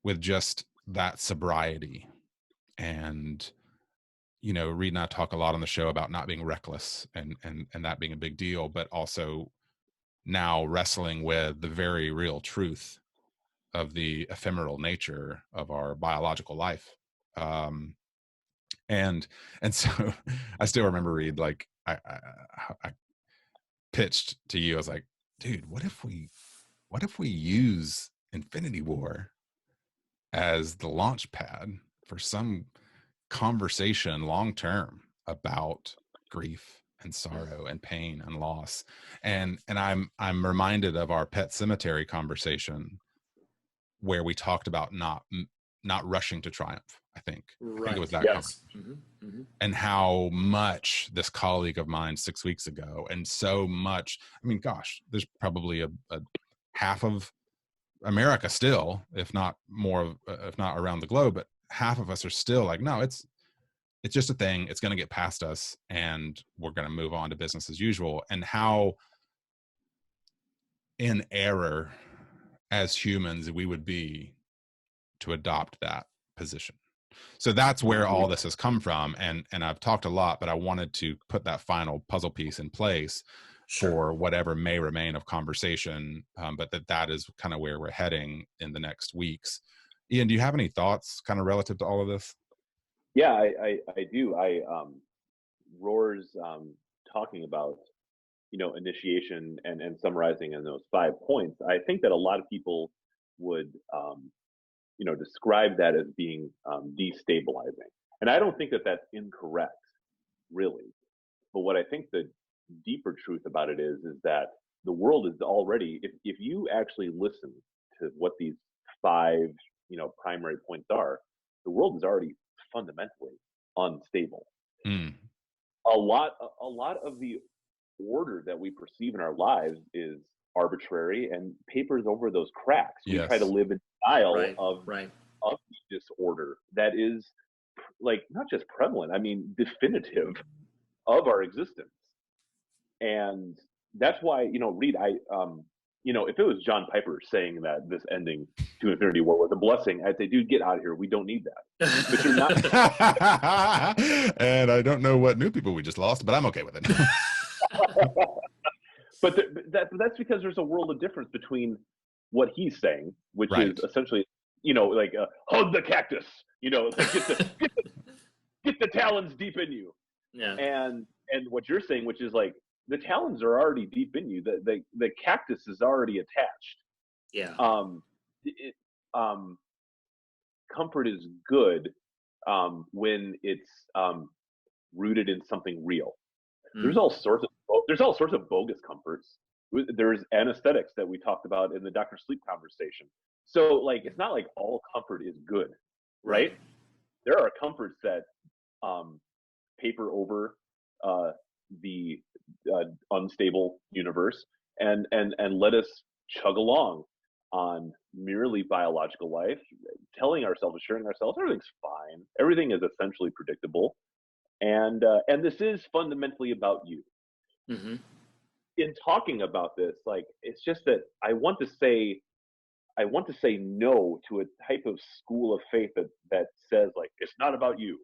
with just that sobriety. And, you know, Reed and I talk a lot on the show about not being reckless and that being a big deal, but also now wrestling with the very real truth of the ephemeral nature of our biological life. And so I still remember, Reed, like I pitched to you, I was like, dude, what if we use Infinity War as the launch pad for some conversation long term about grief and sorrow and pain and loss? And I'm reminded of our Pet Cemetery conversation, where we talked about not rushing to triumph. I think it was that Yes. and how much this colleague of mine 6 weeks ago, and so much, I mean, gosh, there's probably a half of America still, if not more, if not around the globe, but half of us are still like, no, it's just a thing. It's going to get past us, and we're going to move on to business as usual. And how in error as humans we would be to adopt that position. So that's where all this has come from. And I've talked a lot, but I wanted to put that final puzzle piece in place for whatever may remain of conversation. But that is kind of where we're heading in the next weeks. Ian, do you have any thoughts kind of relative to all of this? Yeah, I do. Rohr's talking about, you know, initiation and summarizing in those 5 points. I think that a lot of people would, you know, describe that as being destabilizing. And I don't think that that's incorrect, really. But what I think the deeper truth about it is that the world is already, if you actually listen to what these 5, you know, primary points are, the world is already fundamentally unstable. A lot of the order that we perceive in our lives is arbitrary and papers over those cracks. We try to live in denial of disorder that is, like, not just prevalent, I mean definitive of our existence. And that's why, you know, Reed, you know, if it was John Piper saying that this ending to Infinity War was a blessing, I'd say, dude, get out of here. We don't need that. But you're not. And I don't know what new people we just lost, but I'm okay with it. But that's because there's a world of difference between what he's saying, which is essentially, you know, like hug the cactus, you know, like get the talons deep in you. Yeah. And what you're saying, which is like, the talons are already deep in you. The cactus is already attached. Yeah. Comfort is good when it's rooted in something real. There's all sorts of bogus comforts. There's anesthetics that we talked about in the Dr. Sleep conversation. So, like, it's not like all comfort is good, right? There are comforts that paper over the unstable universe and let us chug along on merely biological life, telling ourselves, assuring ourselves everything's fine, everything is essentially predictable, and this is fundamentally about you. In talking about this, like, it's just that I want to say no to a type of school of faith that says, like, it's not about you,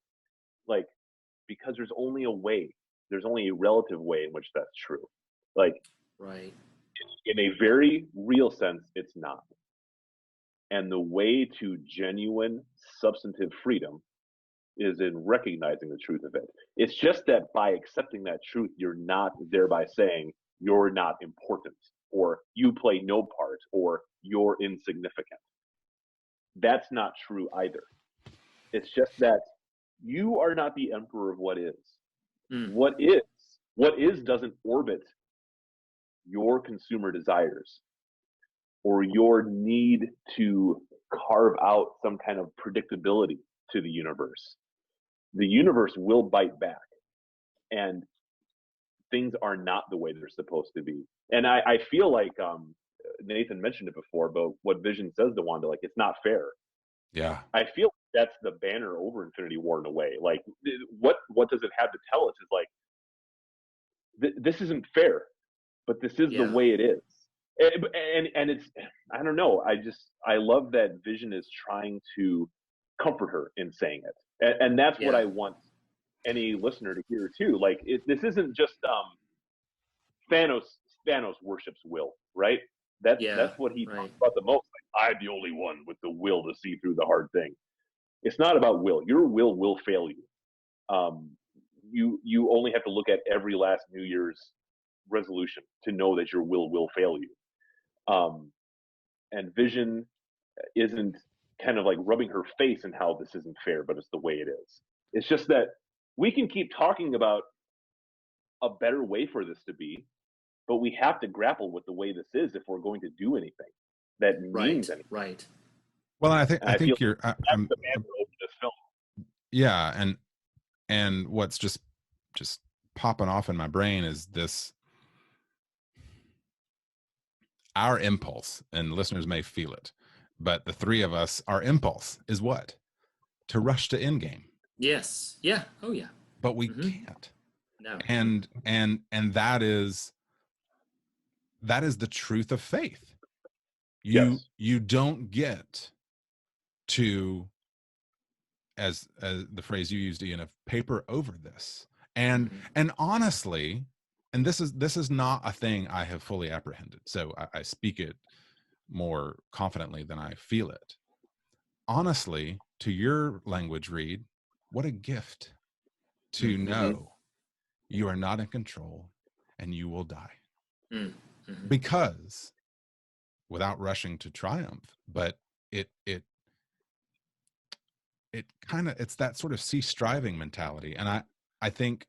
like, because there's only a relative way in which that's true. Like, in a very real sense, it's not. And the way to genuine substantive freedom is in recognizing the truth of it. It's just that by accepting that truth, you're not thereby saying you're not important, or you play no part, or you're insignificant. That's not true either. It's just that you are not the emperor of what is. What is doesn't orbit your consumer desires or your need to carve out some kind of predictability to the universe. The universe will bite back, and things are not the way they're supposed to be. And I feel like Nathan mentioned it before, but what Vision says to Wanda, like, it's not fair. Yeah. I feel that's the banner over Infinity War in a way. Like, what does it have to tell us is, like, this isn't fair. but this is the Yeah. way it is. And it's, I don't know, I love that Vision is trying to comfort her in saying it, and that's what Yeah. I want any listener to hear too. Like, this isn't just Thanos worships will, right? That's what he right. talks about the most. Like, I'm the only one with the will to see through the hard thing. It's not about will. Your will fail you. You only have to look at every last New Year's resolution to know that your will fail you. And Vision isn't kind of like rubbing her face in how this isn't fair, but it's the way it is. It's just that we can keep talking about a better way for this to be, but we have to grapple with the way this is if we're going to do anything that means anything. Right. Well, I think you're. That's the manner of this film. Yeah, and what's just popping off in my brain is this. Our impulse, and listeners may feel it, but the three of us, our impulse is what? To rush to Endgame. Yes. Yeah. Oh yeah. But we can't. No. And that is the truth of faith. You don't get to, as the phrase you used, Ian, of paper over this. And honestly, and this is not a thing I have fully apprehended, so I speak it more confidently than I feel it. Honestly, to your language, Reed, what a gift to know you are not in control and you will die. Because, without rushing to triumph, but it kind of, it's that sort of cease striving mentality. And I think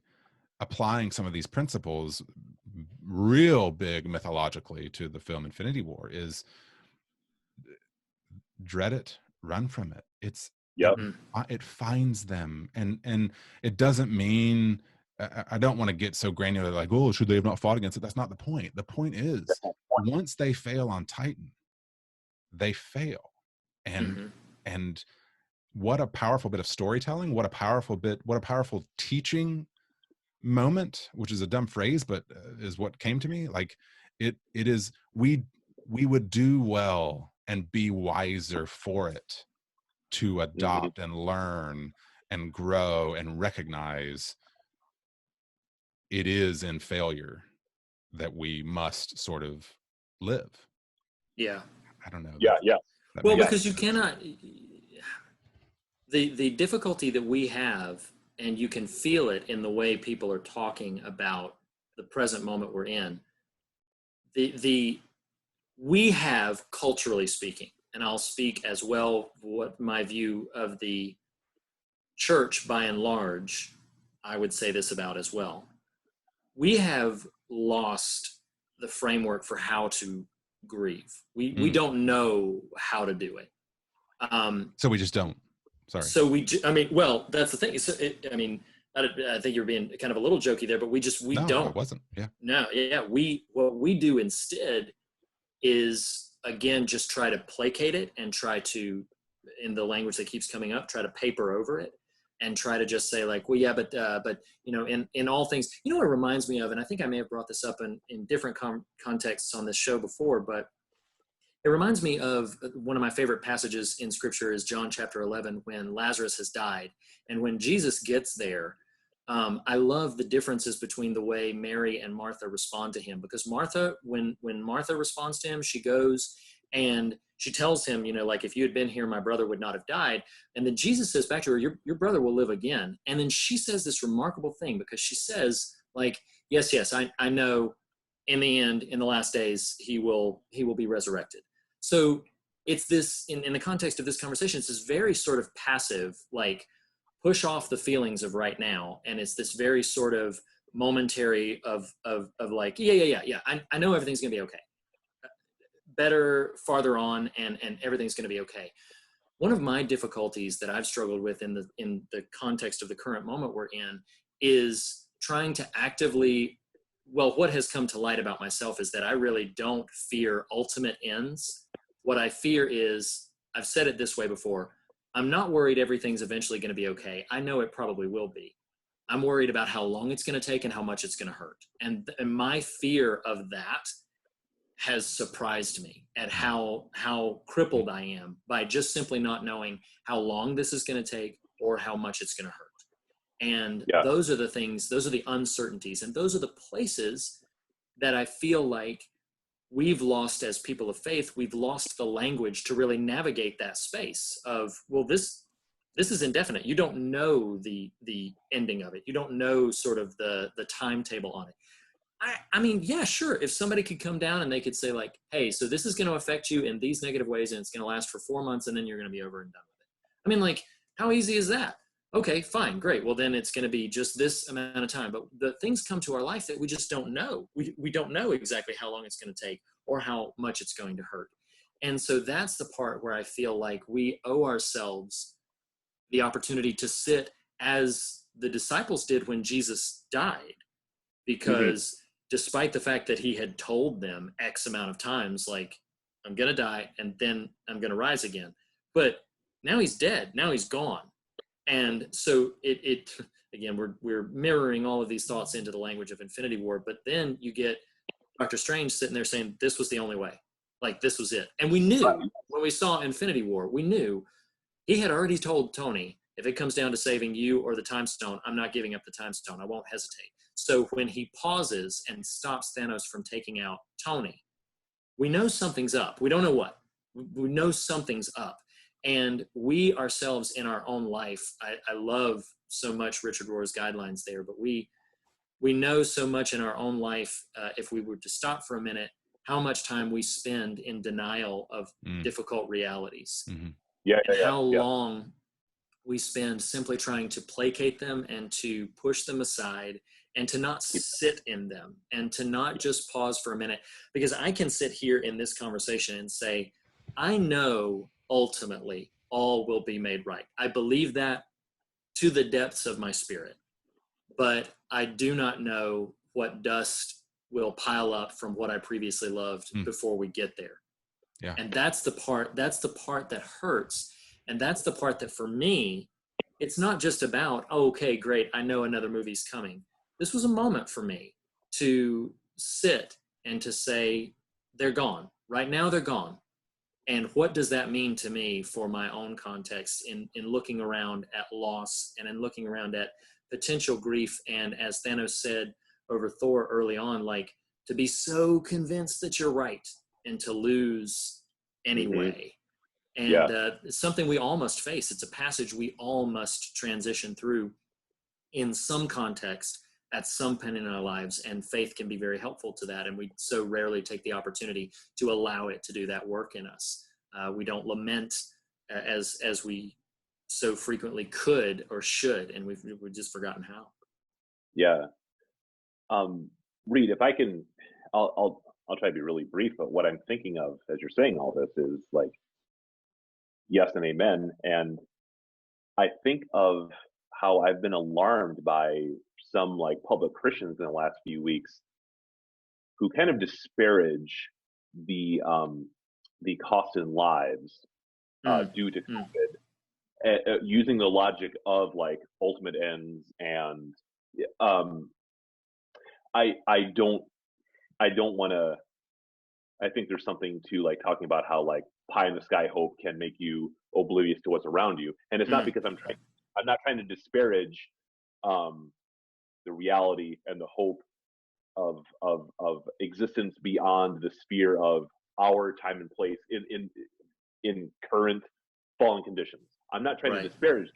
applying some of these principles real big mythologically to the film Infinity War is dread it, run from it. It finds them, and it doesn't mean, I don't want to get so granular like, oh, should they have not fought against it? That's not the point. The point is, once they fail on Titan, they fail. And what a powerful bit of storytelling, what a powerful teaching moment, which is a dumb phrase, but is what came to me. Like, it is, we would do well and be wiser for it to adopt and learn and grow and recognize it is in failure that we must sort of live. Yeah. I don't know. Yeah. Well, because you cannot, the difficulty that we have, and you can feel it in the way people are talking about the present moment we're in. We have, culturally speaking, and I'll speak as well what my view of the church by and large, I would say this about as well. We have lost the framework for how to grieve. We don't know how to do it. So we just don't. Sorry. So well, that's the thing. So I think you're being kind of a little jokey there, but we don't. It wasn't. Yeah. No. Yeah. What we do instead is, again, just try to placate it and try to, in the language that keeps coming up, try to paper over it and try to just say like, well, yeah, but in all things, what it reminds me of, and I think I may have brought this up in different contexts on this show before, but it reminds me of one of my favorite passages in Scripture is John chapter 11, when Lazarus has died. And when Jesus gets there, I love the differences between the way Mary and Martha respond to him. Because Martha, when Martha responds to him, she goes and she tells him, like, if you had been here, my brother would not have died. And then Jesus says back to her, your brother will live again. And then she says this remarkable thing, because she says, like, yes, I know in the end, in the last days, he will be resurrected. So it's this, in the context of this conversation, it's this very sort of passive, like, push off the feelings of right now. And it's this very sort of momentary of like, yeah. I know everything's going to be okay. Better farther on, and everything's going to be okay. One of my difficulties that I've struggled with in the context of the current moment we're in is trying to actively, what has come to light about myself is that I really don't fear ultimate ends. What I fear is, I've said it this way before, I'm not worried everything's eventually going to be okay. I know it probably will be. I'm worried about how long it's going to take and how much it's going to hurt. And my fear of that has surprised me at how crippled I am by just simply not knowing how long this is going to take or how much it's going to hurt. And those are the things, those are the uncertainties, and those are the places that I feel like we've lost as people of faith. We've lost the language to really navigate that space of, well, this is indefinite. You don't know the ending of it. You don't know sort of the timetable on it. I mean, yeah, sure. If somebody could come down and they could say like, hey, so this is going to affect you in these negative ways, and it's going to last for 4 months, and then you're going to be over and done with it. I mean, like, how easy is that? Okay, fine, great. Well, then it's going to be just this amount of time. But the things come to our life that we just don't know. We don't know exactly how long it's going to take or how much it's going to hurt. And so that's the part where I feel like we owe ourselves the opportunity to sit as the disciples did when Jesus died. Because despite the fact that he had told them X amount of times, like, I'm going to die and then I'm going to rise again. But now he's dead. Now he's gone. And so it again, we're mirroring all of these thoughts into the language of Infinity War, but then you get Doctor Strange sitting there saying, this was the only way. Like, this was it. And we knew when we saw Infinity War, we knew he had already told Tony, if it comes down to saving you or the time stone, I'm not giving up the time stone. I won't hesitate. So when he pauses and stops Thanos from taking out Tony, we know something's up. We don't know what. We know something's up. And we ourselves in our own life, I love so much Richard Rohr's guidelines there, but we know so much in our own life, if we were to stop for a minute, how much time we spend in denial of difficult realities. How long we spend simply trying to placate them and to push them aside and to not sit in them and to not just pause for a minute. Because I can sit here in this conversation and say, I know ultimately all will be made right. I believe that to the depths of my spirit, but I do not know what dust will pile up from what I previously loved before we get there. Yeah. And that's the part that hurts. And that's the part that for me, it's not just about, oh, okay, great, I know another movie's coming. This was a moment for me to sit and to say, they're gone. Right now, they're gone. And what does that mean to me for my own context in looking around at loss and in looking around at potential grief? And as Thanos said over Thor early on, like, to be so convinced that you're right and to lose anyway. And it's something we all must face. It's a passage we all must transition through in some context at some point in our lives, and faith can be very helpful to that. And we so rarely take the opportunity to allow it to do that work in us. We don't lament as we so frequently could or should, and we've just forgotten how. Yeah. Reed, if I can, I'll try to be really brief, but what I'm thinking of as you're saying all this is like, yes and amen. And I think of how I've been alarmed by some like public Christians in the last few weeks who kind of disparage the cost in lives due to COVID, using the logic of like ultimate ends. And I don't want to. I think there's something to like talking about how like pie in the sky hope can make you oblivious to what's around you, and it's not because I'm not trying to disparage the reality and the hope of existence beyond the sphere of our time and place in current fallen conditions. I'm not trying to disparage.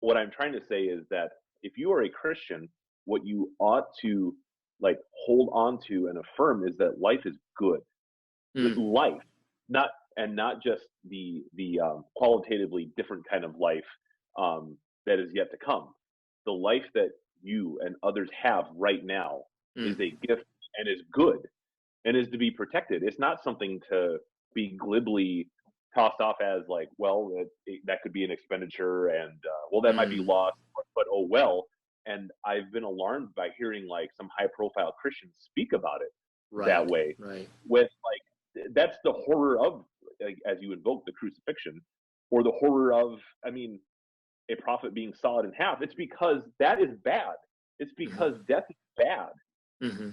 What I'm trying to say is that if you are a Christian, what you ought to like hold on to and affirm is that life is good. Life, not just the qualitatively different kind of life that is yet to come. The life that you and others have right now is a gift and is good and is to be protected. It's not something to be glibly tossed off as like, well, that could be an expenditure and well, that might be lost, but oh well. And I've been alarmed by hearing like some high-profile Christians speak about it that way. With like, that's the horror of, like, as you invoke the crucifixion, or the horror of, I mean, a prophet being sawed in half, it's because that is bad. It's because death is bad. Mm-hmm.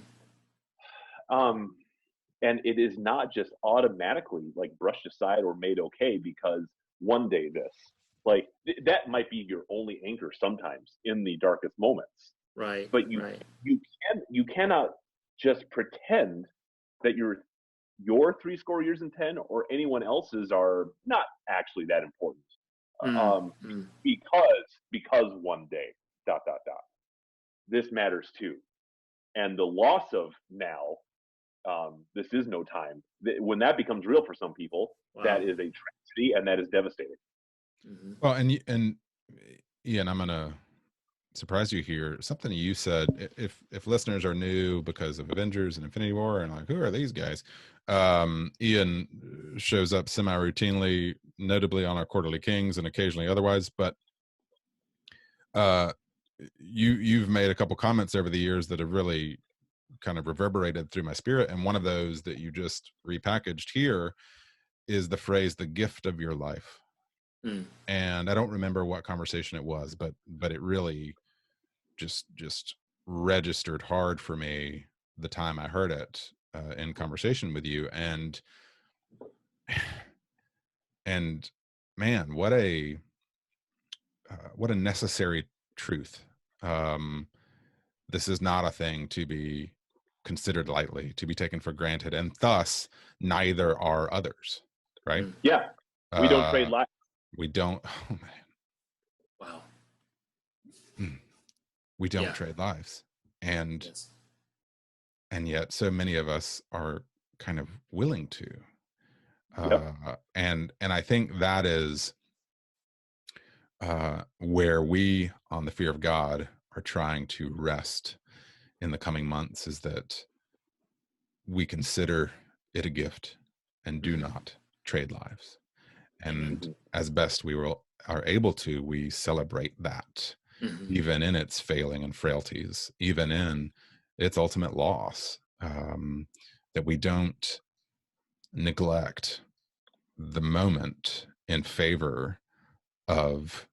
And it is not just automatically like brushed aside or made okay because one day this, like that might be your only anchor sometimes in the darkest moments. Right. But you cannot just pretend that your 80 years and 10 or anyone else's are not actually that important. Because one day, ... This matters too. And the loss of now, this is no time. When that becomes real for some people, that is a tragedy and that is devastating. Mm-hmm. Well, and Ian, I'm gonna surprise you here. Something you said, if listeners are new because of Avengers and Infinity War and like, who are these guys? Ian shows up semi-routinely, notably on our Quarterly Kings and occasionally otherwise, but you've made a couple comments over the years that have really kind of reverberated through my spirit, and one of those that you just repackaged here is the phrase "the gift of your life." And I don't remember what conversation it was, but it really just registered hard for me the time I heard it in conversation with you, and man, what a necessary truth. This is not a thing to be considered lightly, to be taken for granted, and thus neither are others, right? Yeah, we don't trade lives. We don't. Oh man! Wow. We don't trade lives, and Yes. and yet so many of us are kind of willing to. And I think that is where we on the fear of God are trying to rest in the coming months, is that we consider it a gift and do not trade lives. And as best we are able to, we celebrate that, even in its failing and frailties, even in its ultimate loss, that we don't neglect the moment in favor of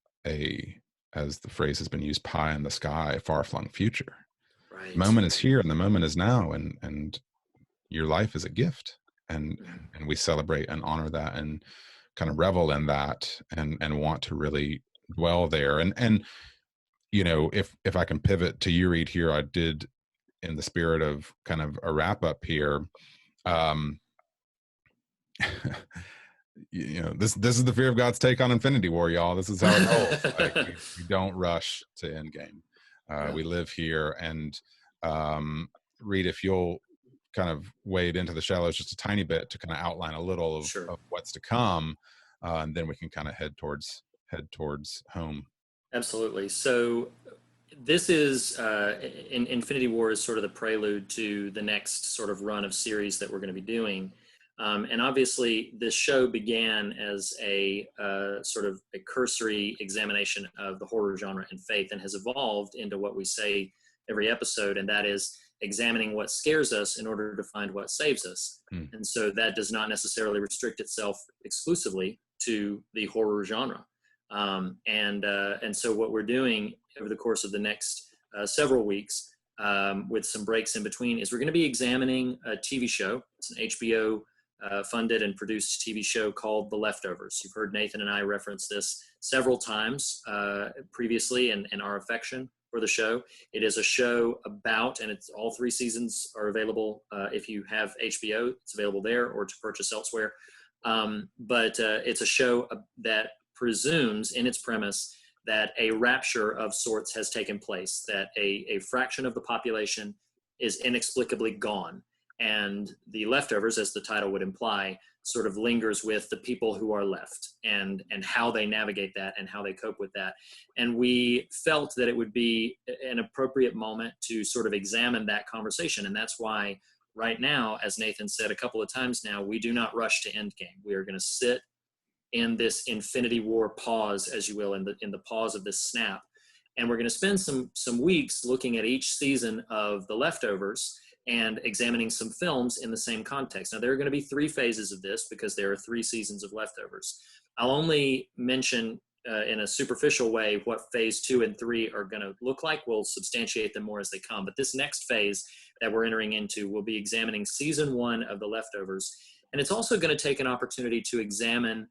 as the phrase has been used, pie in the sky, far-flung future. Right. The moment is here and the moment is now, and your life is a gift, and we celebrate and honor that and kind of revel in that and want to really dwell there. And you know, if I can pivot to you, Reed, here, I did, in the spirit of kind of a wrap up here, you know, this is the fear of God's take on Infinity War, y'all. This is how it rolls. Like, we don't rush to Endgame. We live here, and Reed, if you'll kind of wade into the shallows just a tiny bit to kind of outline a little of what's to come, and then we can kind of head towards home. Absolutely. So this is Infinity War is sort of the prelude to the next sort of run of series that we're going to be doing. And obviously this show began as a sort of a cursory examination of the horror genre and faith, and has evolved into what we say every episode, and that is examining what scares us in order to find what saves us. And so that does not necessarily restrict itself exclusively to the horror genre. And so what we're doing over the course of the next several weeks, with some breaks in between, is we're going to be examining a TV show. It's an HBO funded and produced TV show called The Leftovers. You've heard Nathan and I reference this several times previously, and our affection for the show. It is a show about, and it's all 3 seasons are available. If you have HBO, it's available there or to purchase elsewhere. But it's a show that presumes in its premise that a rapture of sorts has taken place, that a fraction of the population is inexplicably gone. And the leftovers, as the title would imply, sort of lingers with the people who are left and how they navigate that and how they cope with that. And we felt that it would be an appropriate moment to sort of examine that conversation. And that's why right now, as Nathan said a couple of times now, we do not rush to Endgame. We are going to sit in this Infinity War pause, as you will, in the pause of this snap. And we're going to spend some weeks looking at each season of The Leftovers and examining some films in the same context. Now, there are going to be 3 phases of this because there are 3 seasons of Leftovers. I'll only mention in a superficial way what phase 2 and 3 are going to look like. We'll substantiate them more as they come. But this next phase that we're entering into, we'll be examining season 1 of The Leftovers. And it's also going to take an opportunity to examine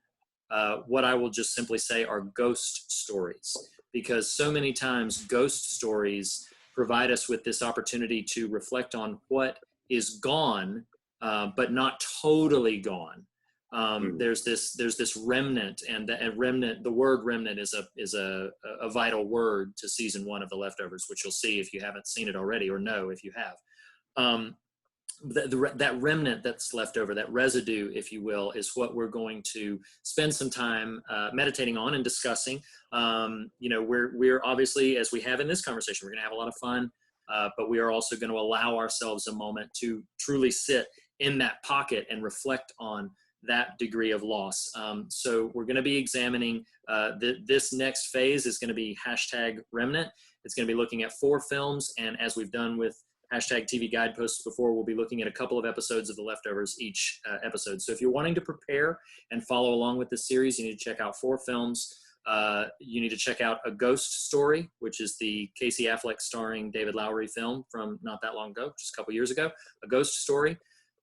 what I will just simply say are ghost stories, because so many times ghost stories provide us with this opportunity to reflect on what is gone, but not totally gone. There's this remnant, and the word remnant is a vital word to season 1 of The Leftovers, which you'll see if you haven't seen it already, or know if you have. That remnant that's left over, that residue, if you will, is what we're going to spend some time meditating on and discussing. We're obviously, as we have in this conversation, we're going to have a lot of fun, but we are also going to allow ourselves a moment to truly sit in that pocket and reflect on that degree of loss. So we're going to be examining this next phase is going to be #remnant. It's going to be looking at 4 films, and as we've done with #TV guideposts before, we'll be looking at a couple of episodes of The Leftovers each episode. So if you're wanting to prepare and follow along with this series, you need to check out 4 films. You need to check out A Ghost Story, which is the Casey Affleck starring David Lowery film from not that long ago, just a couple years ago. A Ghost Story.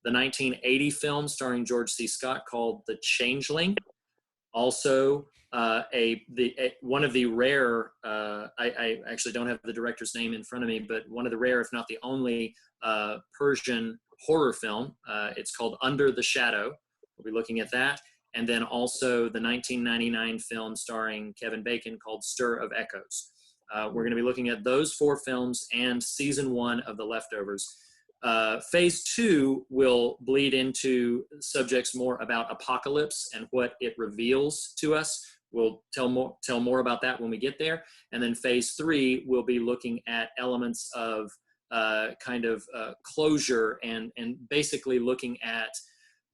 The 1980 film starring George C. Scott called The Changeling. Also, one of the rare, I actually don't have the director's name in front of me, but one of the rare, if not the only, Persian horror film. It's called Under the Shadow. We'll be looking at that. And then also the 1999 film starring Kevin Bacon called Stir of Echoes. We're going to be looking at those 4 films and season 1 of The Leftovers. Phase 2 will bleed into subjects more about apocalypse and what it reveals to us. We'll tell more about that when we get there. And then phase 3 will be looking at elements of closure and basically looking at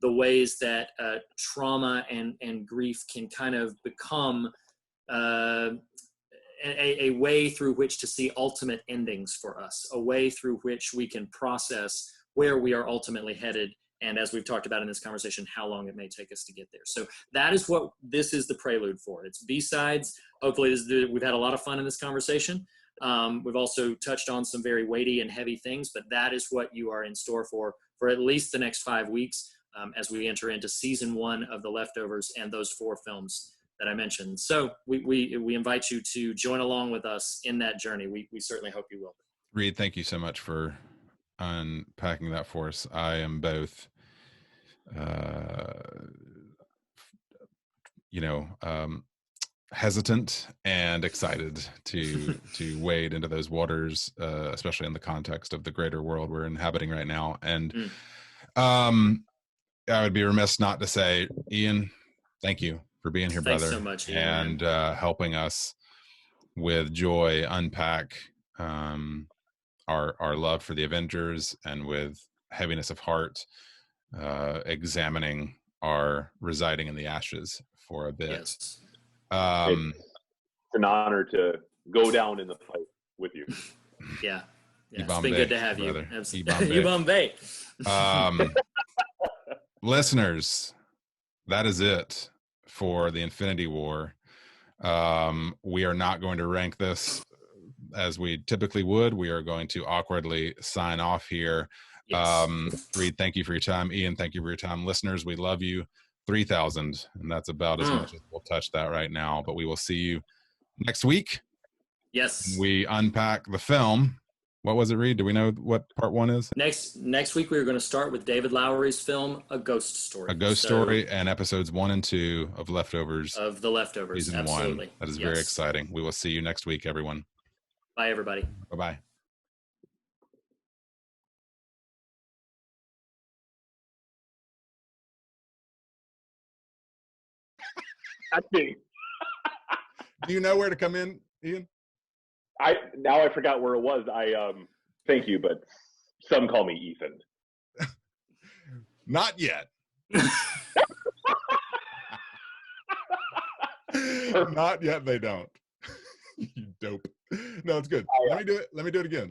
the ways that trauma and grief can kind of become a way through which to see ultimate endings for us, a way through which we can process where we are ultimately headed, and as we've talked about in this conversation, how long it may take us to get there. So that is what this is the prelude for. It's B-sides. Hopefully we've had a lot of fun in this conversation. We've also touched on some very weighty and heavy things, but that is what you are in store for at least the next 5 weeks as we enter into season 1 of The Leftovers and those 4 films that I mentioned. So we invite you to join along with us in that journey. We certainly hope you will. Reed, thank you so much for unpacking that for us. I am both, hesitant and excited to wade into those waters, especially in the context of the greater world we're inhabiting right now. And I would be remiss not to say, Ian, thank you for being here, Thanks brother. so much, Ian, and helping us with joy unpack our love for the Avengers, and with heaviness of heart examining our residing in the ashes for a bit. Yes. It's an honor to go down in the fight with you. Yeah. It's been good to have you. Ibambe. Listeners, that is it for the Infinity War. We are not going to rank this as we typically would. We are going to awkwardly sign off here. Yes. Reed, thank you for your time. Ian, thank you for your time. Listeners, we love you. 3,000, and that's about as much as we'll touch that right now. But we will see you next week. Yes. We unpack the film. What was it, Reed? Do we know what part 1 is? Next week, we're going to start with David Lowery's film, A Ghost Story. A Ghost Story, and episodes 1 and 2 of Leftovers. Of The Leftovers, season absolutely. 1. That is very exciting. We will see you next week, everyone. Bye, everybody. Bye-bye. Do you know where to come in, Ian? Now I forgot where it was. Thank you, but some call me Ethan. Not yet. Not yet. They don't. You dope. No, it's good. Let me do it again.